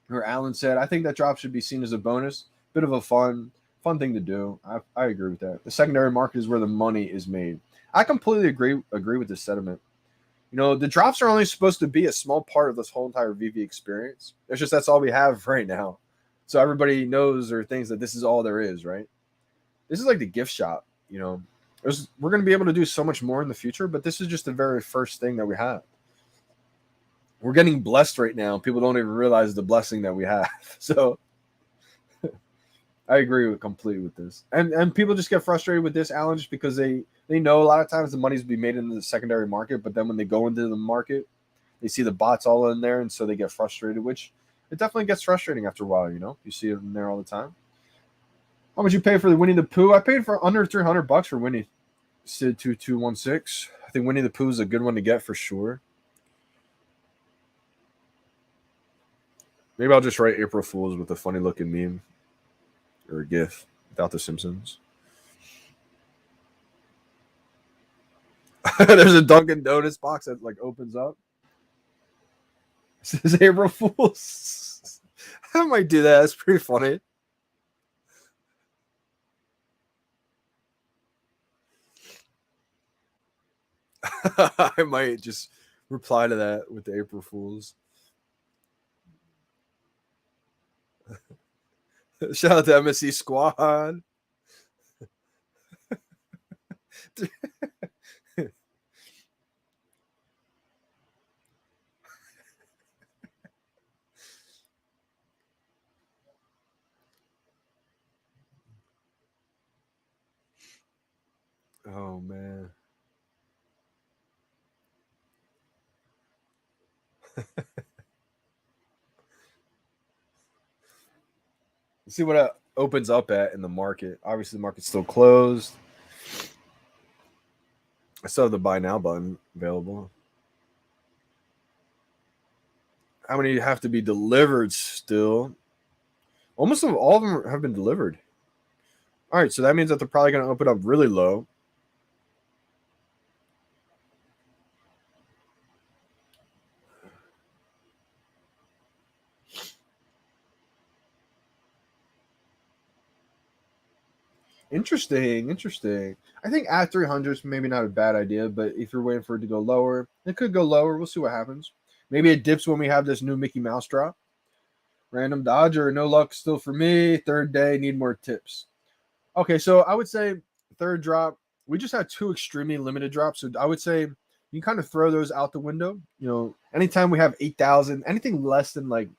I think that drop should be seen as a bonus. Bit of a fun thing to do. I agree with that. The secondary market is where the money is made. I completely agree with this sentiment. You know, the drops are only supposed to be a small part of this whole entire VeVe experience. It's just that's all we have right now. So everybody knows or thinks that this is all there is, right? This is like the gift shop, you know. We're going to be able to do so much more in the future, but this is just the very first thing that we have. We're getting blessed right now. People don't even realize the blessing that we have. So I agree completely with this. And people just get frustrated with this, Alan, just because they know a lot of times the money's be made in the secondary market, but then when they go into the market, they see the bots all in there, and so they get frustrated, which it definitely gets frustrating after a while, you know? You see it in there all the time. How much you pay for the Winnie the Pooh? I paid for under $300 for Winnie. Sid 2216. I think Winnie the Pooh is a good one to get for sure. Maybe I'll just write April Fools with a funny looking meme or a GIF without the Simpsons. There's a Dunkin' Donuts box that like opens up. It says April Fools. I might do that. That's pretty funny. I might just reply to that with the April Fools. Shout out to MSC Squad. Oh man. Let's see what it opens up at in the market. Obviously, the market's still closed. I still have the buy now button available. How many have to be delivered still? Almost all of them have been delivered. All right, so that means that they're probably going to open up really low. Interesting. I think at 300 is maybe not a bad idea, but if you're waiting for it to go lower, it could go lower. We'll see what happens. Maybe it dips when we have this new Mickey Mouse drop. Random Dodger, no luck still for me. Third day, need more tips. Okay, so I would say third drop. We just had two extremely limited drops, so I would say you kind of throw those out the window. You know, anytime we have 8,000, anything less than like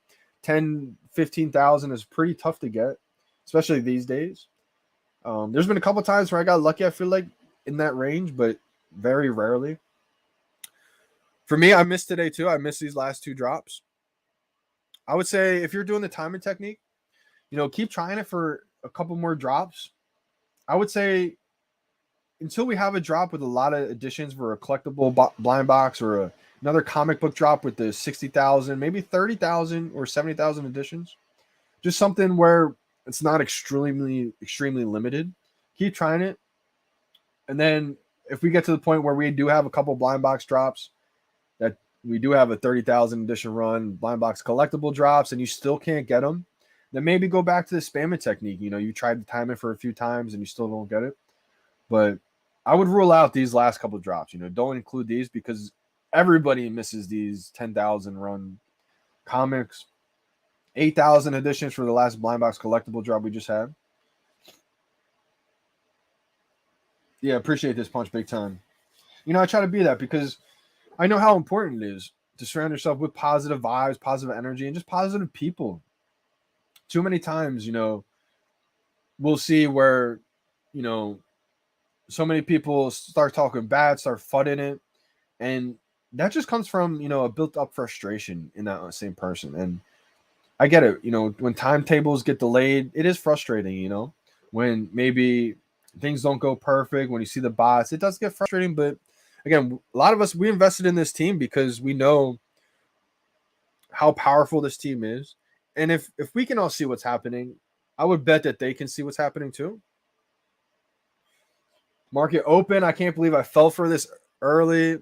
10, 15,000 is pretty tough to get, especially these days. There's been a couple times where I got lucky, I feel like, in that range, but very rarely. For me, I missed today too. I missed these last two drops. I would say if you're doing the timing technique, you know, keep trying it for a couple more drops. I would say until we have a drop with a lot of additions for a collectible blind box or another comic book drop with the 60,000, maybe 30,000 or 70,000 additions, just something where it's not extremely limited. Keep trying it. And then if we get to the point where we do have a couple blind box drops, that we do have a 30,000 edition run, blind box collectible drops, and you still can't get them, then maybe go back to the spamming technique. You know, you tried to time it for a few times and you still don't get it. But I would rule out these last couple drops. You know, don't include these because everybody misses these 10,000 run comics. 8,000 editions for the last blind box collectible drop we just had. Yeah, appreciate this punch big time. You know, I try to be that because I know how important it is to surround yourself with positive vibes, positive energy, and just positive people. Too many times, you know, we'll see where, you know, so many people start talking bad, start fudding it, and that just comes from a built up frustration in that same person. And I get it. When timetables get delayed, it is frustrating. When maybe things don't go perfect, when you see the bots, it does get frustrating. But again, a lot of us, we invested in this team because we know how powerful this team is. And if we can all see what's happening, I would bet that they can see what's happening too. Market open. I can't believe I fell for this early.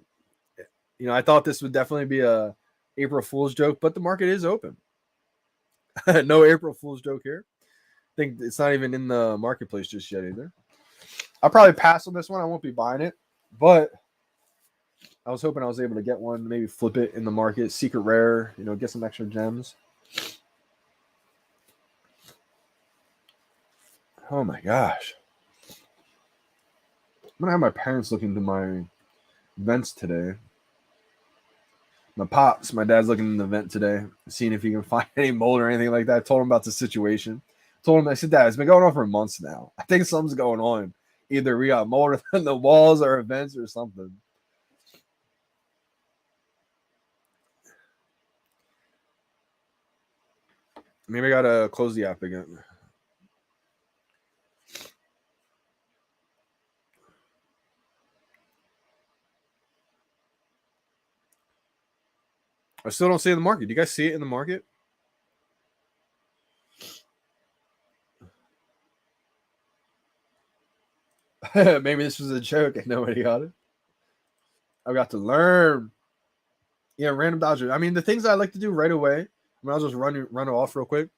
I thought this would definitely be a April Fool's joke, but the market is open. No April Fool's joke here. I think it's not even in the marketplace just yet either. I'll probably pass on this one. I won't be buying it, but I was hoping I was able to get one, maybe flip it in the market, secret rare, get some extra gems. Oh my gosh. I'm going to have my parents look into my vents today. My dad's looking in the vent today, seeing if he can find any mold or anything like that. I told him about the situation. I said, Dad, it's been going on for months now. I think something's going on. Either we got mold in the walls or vents or something. Maybe I gotta close the app again. I still don't see it in the market. Do you guys see it in the market? Maybe this was a joke and nobody got it. I got to learn. Yeah, random dodger. I mean, the things I like to do right away. I'll just run it off real quick.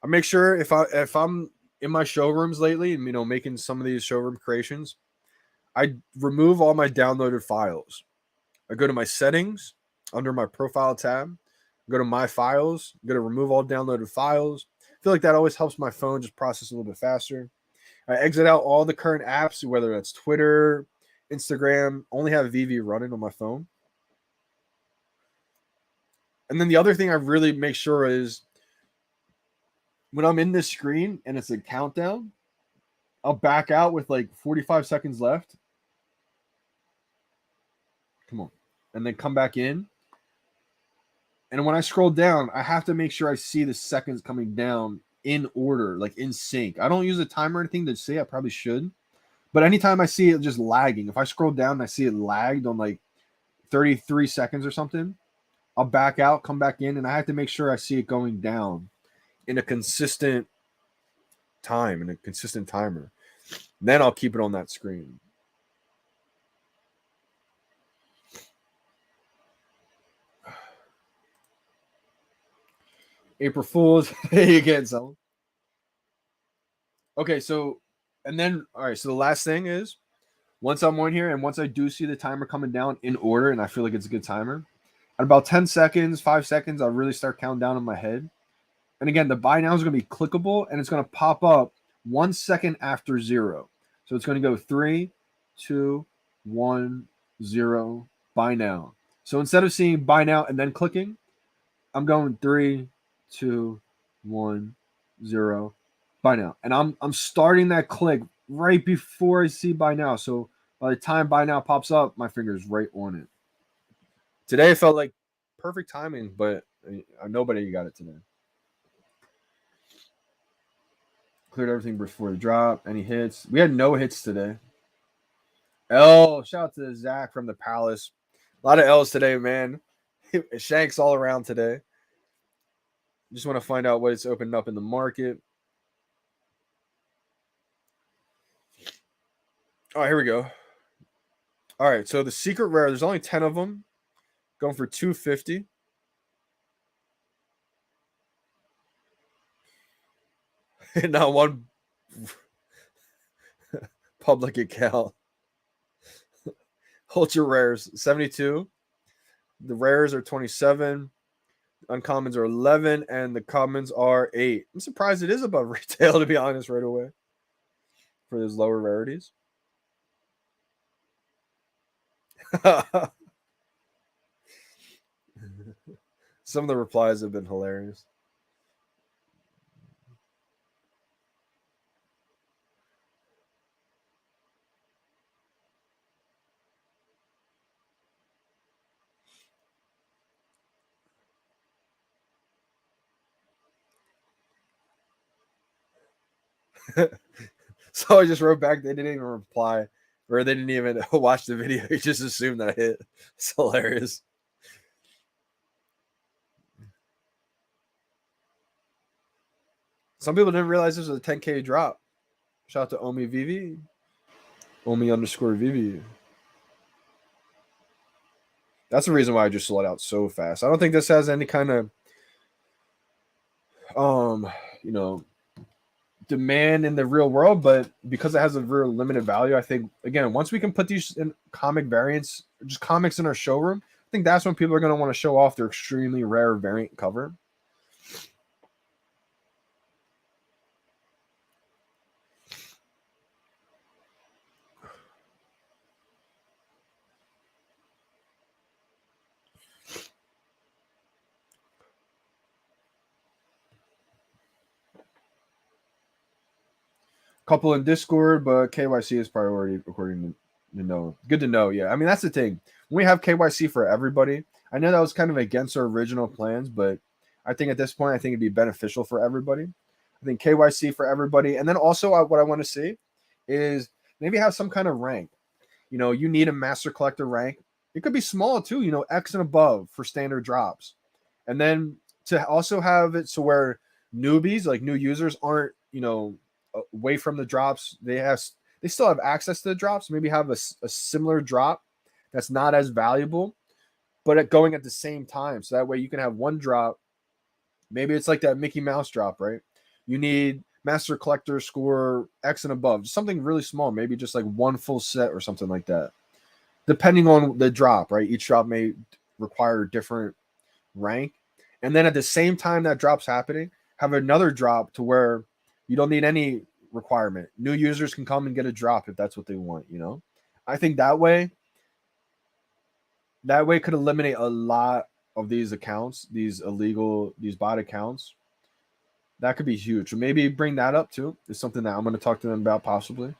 I make sure if I'm in my showrooms lately and making some of these showroom creations, I remove all my downloaded files. I go to my settings under my profile tab, go to my files, go to remove all downloaded files. I feel like that always helps my phone just process a little bit faster. I exit out all the current apps, whether that's Twitter, Instagram, only have VeVe running on my phone. And then the other thing I really make sure is when I'm in this screen and it's a countdown, I'll back out with like 45 seconds left. Come on. And then come back in. And when I scroll down, I have to make sure I see the seconds coming down in order, like in sync. I don't use a timer or anything to say. I probably should. But anytime I see it just lagging, if I scroll down and I see it lagged on like 33 seconds or something, I'll back out, come back in, and I have to make sure I see it going down in a consistent time, in a consistent timer. Then I'll keep it on that screen. April Fools. You can't sell them. Okay, so, and then, all right, so the last thing is, once I'm on here and once I do see the timer coming down in order and I feel like it's a good timer, at about 10 seconds, 5 seconds, I'll really start counting down in my head. And again, the buy now is going to be clickable and it's going to pop up 1 second after 0. So it's going to go 3, 2, 1, 0, buy now. So instead of seeing buy now and then clicking, I'm going 3, 2, 1, 0, buy now. And I'm starting that click right before I see buy now. So by the time buy now pops up, my finger's right on it. Today it felt like perfect timing, but nobody got it today. Cleared everything before the drop. Any hits? We had no hits today. L. Shout out to Zach from the Palace. A lot of L's today, man. Shanks all around today. Just want to find out what it's opened up in the market. All right, here we go. All right, so the secret rare, there's only 10 of them. Going for $250. Not one public account. Ultra rares, 72. The rares are 27. Uncommons are 11. And the commons are 8. I'm surprised it is above retail, to be honest, right away. For those lower rarities. Some of the replies have been hilarious. So I just wrote back. They didn't even reply, or they didn't even watch the video. He just assumed that I hit. It's hilarious. Some people didn't realize this was a 10K drop. Shout out to Omi VeVe. Omi underscore VeVe. That's the reason why I just sold out so fast. I don't think this has any kind of you know, demand in the real world, but because it has a real limited value, I think again, once we can put these in comic variants, just comics in our showroom, I think that's when people are going to want to show off their extremely rare variant cover. Couple in Discord, but KYC is priority according to know. Good to know. Yeah, I mean that's the thing. When we have KYC for everybody, I know that was kind of against our original plans, but I think at this point, I think it'd be beneficial for everybody. I think KYC for everybody, and then also what I want to see is maybe have some kind of rank. You know, you need a master collector rank. It could be small too. You know, X and above for standard drops, and then to also have it so where newbies, like new users, aren't away from the drops. They still have access to the drops. Maybe have a similar drop that's not as valuable, but going at the same time. So that way you can have one drop. Maybe it's like that Mickey Mouse drop, right? You need Master Collector score X and above, just something really small, maybe just like one full set or something like that. Depending on the drop, right? Each drop may require a different rank. And then at the same time that drop's happening, have another drop to where you don't need any requirement. New users can come and get a drop if that's what they want, you know? I think that way could eliminate a lot of these accounts, these bot accounts. That could be huge. So maybe bring that up too. It's something that I'm going to talk to them about possibly.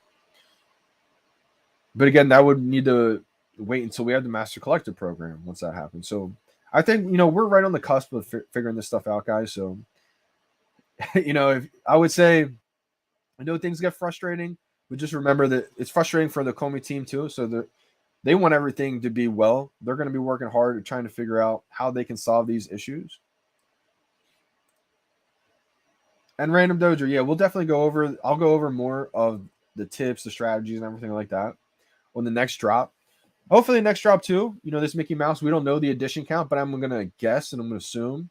But again, that would need to wait until we have the Master Collector program once that happens. So I think, we're right on the cusp of figuring this stuff out, guys. So, if I would say, I know things get frustrating, but just remember that it's frustrating for the Comey team too. So they want everything to be well. They're going to be working hard at trying to figure out how they can solve these issues. And Random Dojo, yeah, we'll definitely I'll go over more of the tips, the strategies, and everything like that on the next drop. Hopefully, the next drop too. This Mickey Mouse, we don't know the edition count, but I'm going to guess and I'm going to assume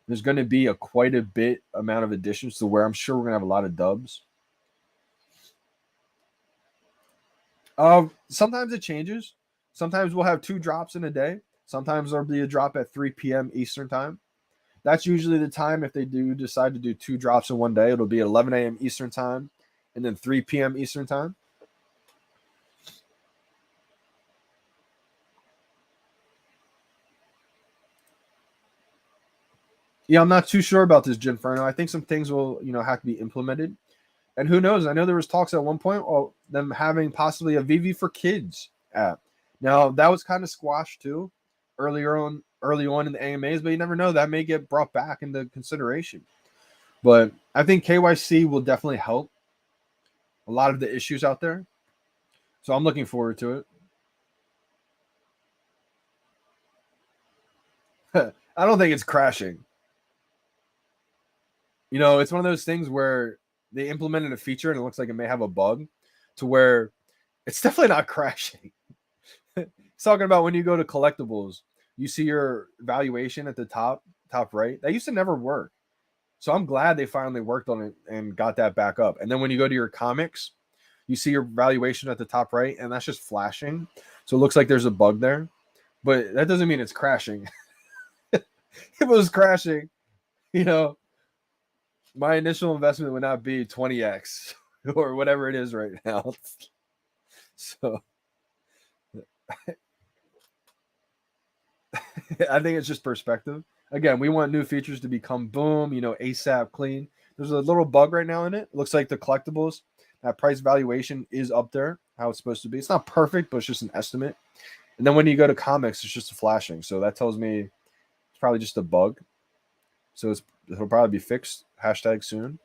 there's going to be quite a bit amount of editions to where I'm sure we're going to have a lot of dubs. Sometimes it changes. Sometimes we'll have 2 drops in a day. Sometimes there'll be a drop at 3 p.m. Eastern time. That's usually the time if they do decide to do 2 drops in one day. It'll be 11 a.m. Eastern time and then 3 p.m. Eastern time. Yeah, I'm not too sure about this, Ginferno. I think some things will, have to be implemented. And who knows? I know there was talks at one point of them having possibly a VeVe for Kids app. Now, that was kind of squashed too early on in the AMAs, but you never know. That may get brought back into consideration. But I think KYC will definitely help a lot of the issues out there. So I'm looking forward to it. I don't think it's crashing. It's one of those things where they implemented a feature and it looks like it may have a bug to where it's definitely not crashing. It's talking about when you go to collectibles, you see your valuation at the top right. That used to never work. So I'm glad they finally worked on it and got that back up. And then when you go to your comics, you see your valuation at the top right, and that's just flashing. So it looks like there's a bug there. But that doesn't mean it's crashing. If it was crashing, my initial investment would not be 20x or whatever it is right now. So I think it's just perspective. Again, we want new features to become boom, ASAP clean. There's a little bug right now in it. Looks like the collectibles, that price valuation is up there, how it's supposed to be. It's not perfect, but it's just an estimate. And then when you go to comics, it's just a flashing. So that tells me it's probably just a bug. So it'll probably be fixed. # soon.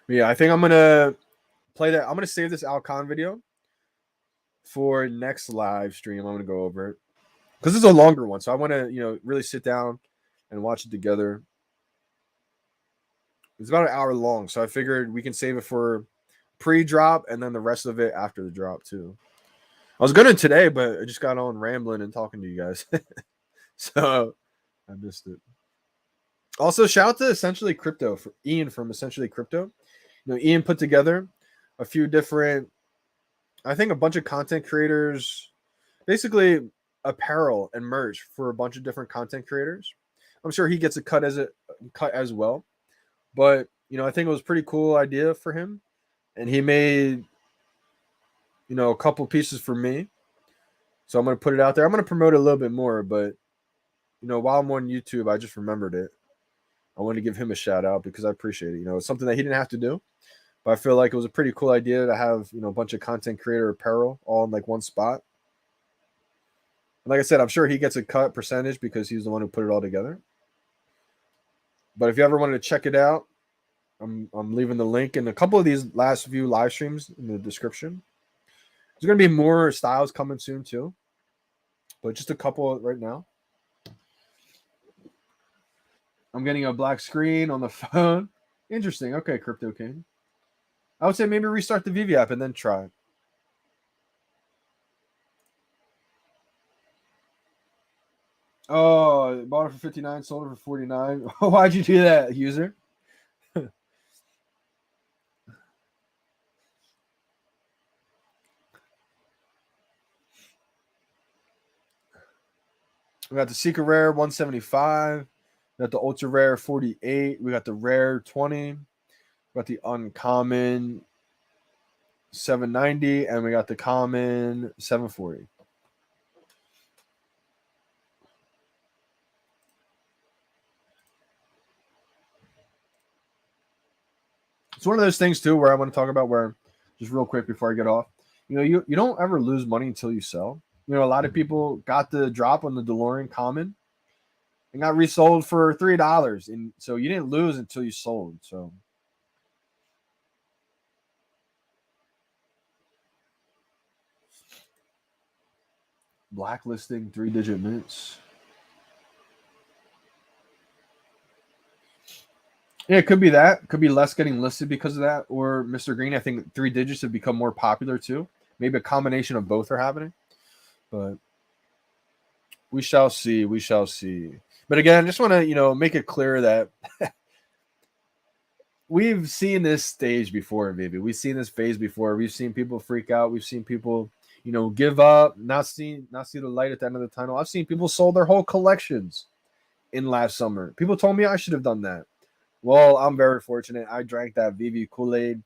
Yeah, I think I'm gonna play that. I'm gonna save this Alcon video for next live stream. I'm gonna go over it because it's a longer one, so I want to really sit down and watch it together. It's about an hour long, so I figured we can save it for pre-drop and then the rest of it after the drop too. I was gonna today, but I just got on rambling and talking to you guys, so I missed it. Also, shout out to Essentially Crypto for Ian from Essentially Crypto. Ian put together a few different, I think, a bunch of content creators, basically apparel and merch for a bunch of different content creators. I'm sure he gets a cut as well, but I think it was a pretty cool idea for him, and he made a couple pieces for me. So I'm gonna put it out there. I'm gonna promote it a little bit more, but while I'm on YouTube, I just remembered it. I want to give him a shout out because I appreciate it. It's something that he didn't have to do, but I feel like it was a pretty cool idea to have a bunch of content creator apparel all in like one spot. And like I said, I'm sure he gets a cut percentage because he's the one who put it all together. But if you ever wanted to check it out, I'm leaving the link in a couple of these last few live streams in the description. There's going to be more styles coming soon too, but just a couple right now. I'm getting a black screen on the phone. Interesting. Okay, Crypto King. I would say maybe restart the VeVe app and then try. Oh, bought it for 59, sold it for 49. Why'd you do that, user? We got the secret rare 175. We got the ultra rare 48. We got the rare 20. We got the uncommon 790, and we got the common 740. It's one of those things too where I want to talk about where, just real quick before I get off, you don't ever lose money until you sell. A lot of people got the drop on the DeLorean common and got resold for $3, and so you didn't lose until you sold. So blacklisting 3-digit mints. Yeah, it could be that. It could be less getting listed because of that. Or Mr. Green, I think 3 digits have become more popular too. Maybe a combination of both are happening. But we shall see. We shall see. But again, I just want to, make it clear that we've seen this stage before, baby. We've seen this phase before. We've seen people freak out. We've seen people, give up, not see the light at the end of the tunnel. I've seen people sold their whole collections in last summer. People told me I should have done that. Well, I'm very fortunate. I drank that VeVe Kool-Aid,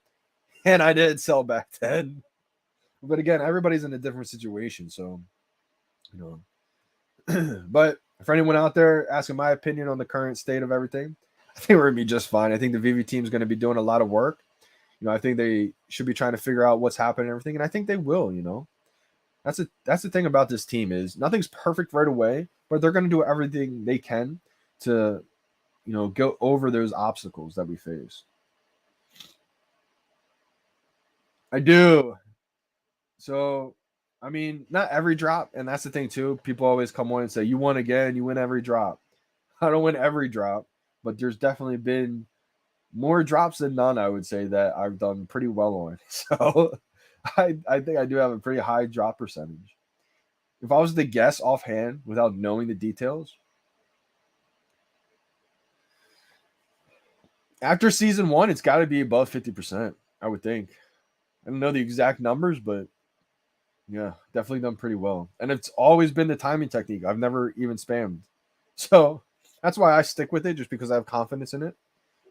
and I did sell back then. But again, everybody's in a different situation, so But for anyone out there asking my opinion on the current state of everything, I think we're gonna be just fine. I think the VeVe team is going to be doing a lot of work. I think they should be trying to figure out what's happening and everything, and I think they will. That's the thing about this team is nothing's perfect right away, but they're going to do everything they can to go over those obstacles that we face. I do. So, I mean, not every drop, and that's the thing too. People always come on and say, "You won again. You win every drop." I don't win every drop, but there's definitely been more drops than none. I would say that I've done pretty well on. So, I think I do have a pretty high drop percentage. If I was to guess offhand without knowing the details, after season 1, it's got to be above 50%. I would think. I don't know the exact numbers, but yeah, definitely done pretty well. And it's always been the timing technique. I've never even spammed. So that's why I stick with it, just because I have confidence in it.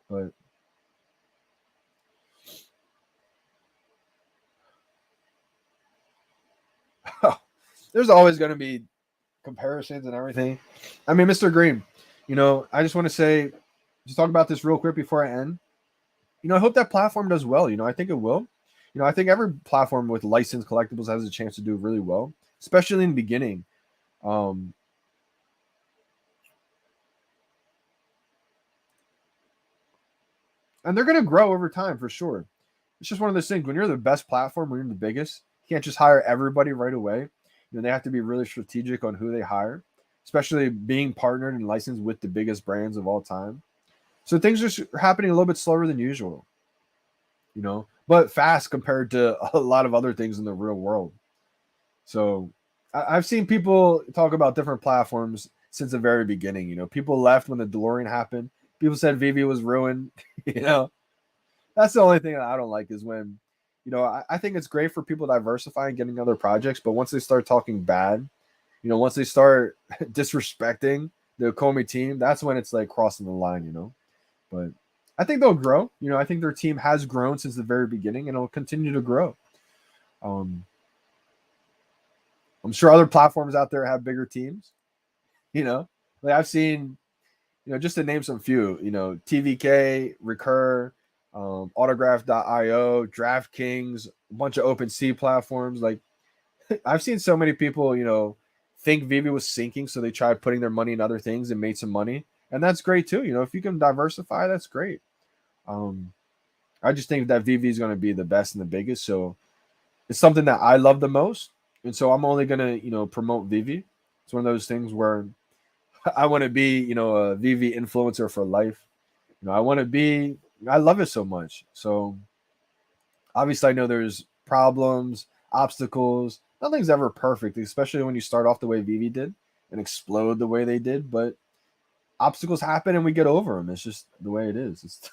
But there's always going to be comparisons and everything. I mean, Mr. Green, I just want to say, just talk about this real quick before I end. I hope that platform does well. I think it will. I think every platform with licensed collectibles has a chance to do really well, especially in the beginning. And they're going to grow over time for sure. It's just one of those things. When you're the best platform, when you're the biggest, you can't just hire everybody right away. They have to be really strategic on who they hire, especially being partnered and licensed with the biggest brands of all time. So things are happening a little bit slower than usual, but fast compared to a lot of other things in the real world. So I've seen people talk about different platforms since the very beginning. People left when the DeLorean happened. People said VeVe was ruined. That's the only thing that I don't like is when, I think it's great for people diversifying, getting other projects, but once they start talking bad, once they start disrespecting the Comey team, that's when it's like crossing the line. But I think they'll grow. I think their team has grown since the very beginning and it'll continue to grow. I'm sure other platforms out there have bigger teams, like I've seen, just to name some few, TVK, Recur, Autograph.io, DraftKings, a bunch of OpenSea platforms. Like I've seen so many people, think VeVe was sinking, so they tried putting their money in other things and made some money, and that's great too. If you can diversify, that's great. I just think that VeVe is going to be the best and the biggest, so it's something that I love the most, and so I'm only going to promote VeVe. It's one of those things where I want to be a VeVe influencer for life. I love it so much. So obviously I know there's problems, obstacles. Nothing's ever perfect, especially when you start off the way VeVe did and explode the way they did. But obstacles happen and we get over them. It's just the way it is.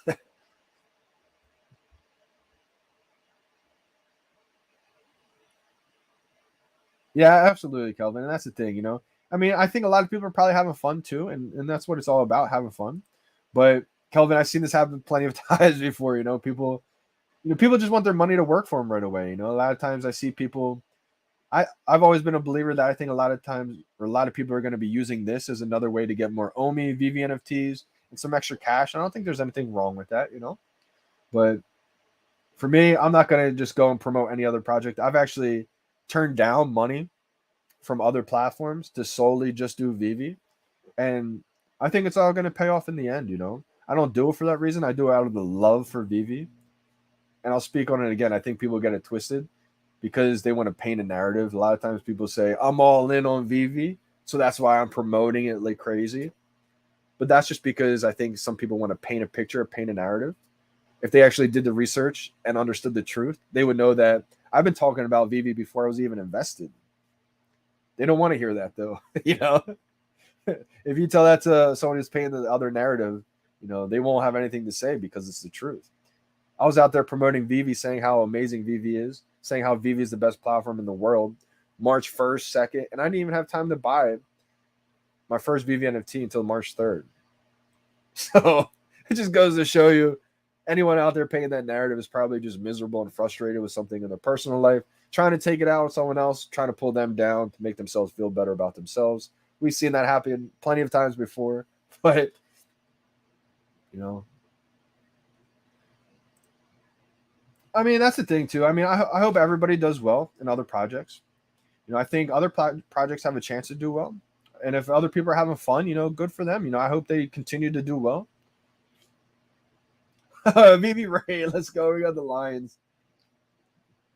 Yeah, absolutely, Kelvin. And that's the thing, I think a lot of people are probably having fun too, and that's what it's all about, having fun. But Kelvin, I've seen this happen plenty of times before. People just want their money to work for them right away. A lot of times I see people. I've always been a believer that I think a lot of times, or a lot of people are going to be using this as another way to get more OMI, VeVe NFTs, and some extra cash. I don't think there's anything wrong with that, But for me, I'm not going to just go and promote any other project. I've actually turned down money from other platforms to solely just do VeVe. And I think it's all going to pay off in the end, I don't do it for that reason. I do it out of the love for VeVe. And I'll speak on it again. I think people get it twisted because they want to paint a narrative. A lot of times people say, I'm all in on VeVe, so that's why I'm promoting it like crazy. But that's just because I think some people want to paint a picture, paint a narrative. If they actually did the research and understood the truth, they would know that I've been talking about VeVe before I was even invested. They don't want to hear that though. If you tell that to someone who's painting the other narrative, they won't have anything to say because it's the truth. I was out there promoting VeVe, saying how amazing VeVe is, saying how VeVe is the best platform in the world, March 1st, 2nd, and I didn't even have time to buy my first VeVe NFT until March 3rd. So it just goes to show you, anyone out there painting that narrative is probably just miserable and frustrated with something in their personal life, trying to take it out on someone else, trying to pull them down to make themselves feel better about themselves. We've seen that happen plenty of times before, but that's the thing too. I hope everybody does well in other projects. I think other projects have a chance to do well, and if other people are having fun, good for them. I hope they continue to do well. VeVe Ray, let's go. We got the Lions.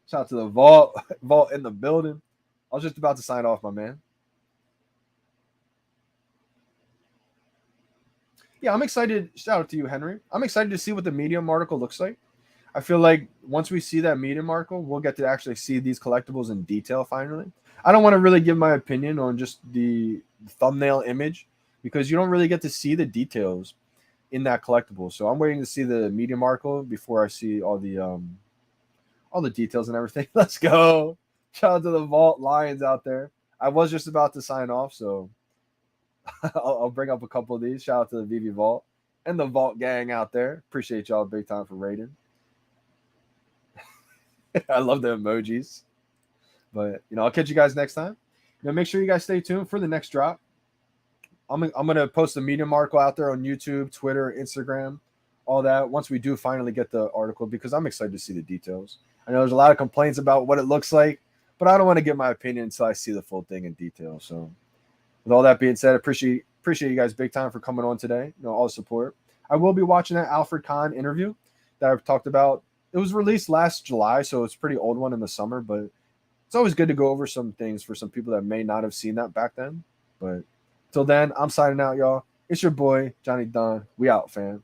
Shout out to the Vault in the building. I was just about to sign off, my man. Yeah, I'm excited. Shout out to you, Henry. I'm excited to see what the Medium article looks like. I feel like once we see that Medium article, we'll get to actually see these collectibles in detail finally. I don't want to really give my opinion on just the thumbnail image because you don't really get to see the details in that collectible. So I'm waiting to see the Medium article before I see all the details and everything. Let's go. Shout out to the Vault Lions out there. I was just about to sign off, so I'll bring up a couple of these. Shout out to the VeVe Vault and the Vault gang out there. Appreciate y'all big time for rating. I love the emojis. But, I'll catch you guys next time. Make sure you guys stay tuned for the next drop. I'm going to post the Medium article out there on YouTube, Twitter, Instagram, all that once we do finally get the article because I'm excited to see the details. I know there's a lot of complaints about what it looks like, but I don't want to give my opinion until I see the full thing in detail. So with all that being said, appreciate you guys big time for coming on today. All the support. I will be watching that Alfred Kahn interview that I've talked about. It was released last July, so it's a pretty old one in the summer, but it's always good to go over some things for some people that may not have seen that back then. But till then, I'm signing out, y'all. It's your boy, Johnny Dunn. We out, fam.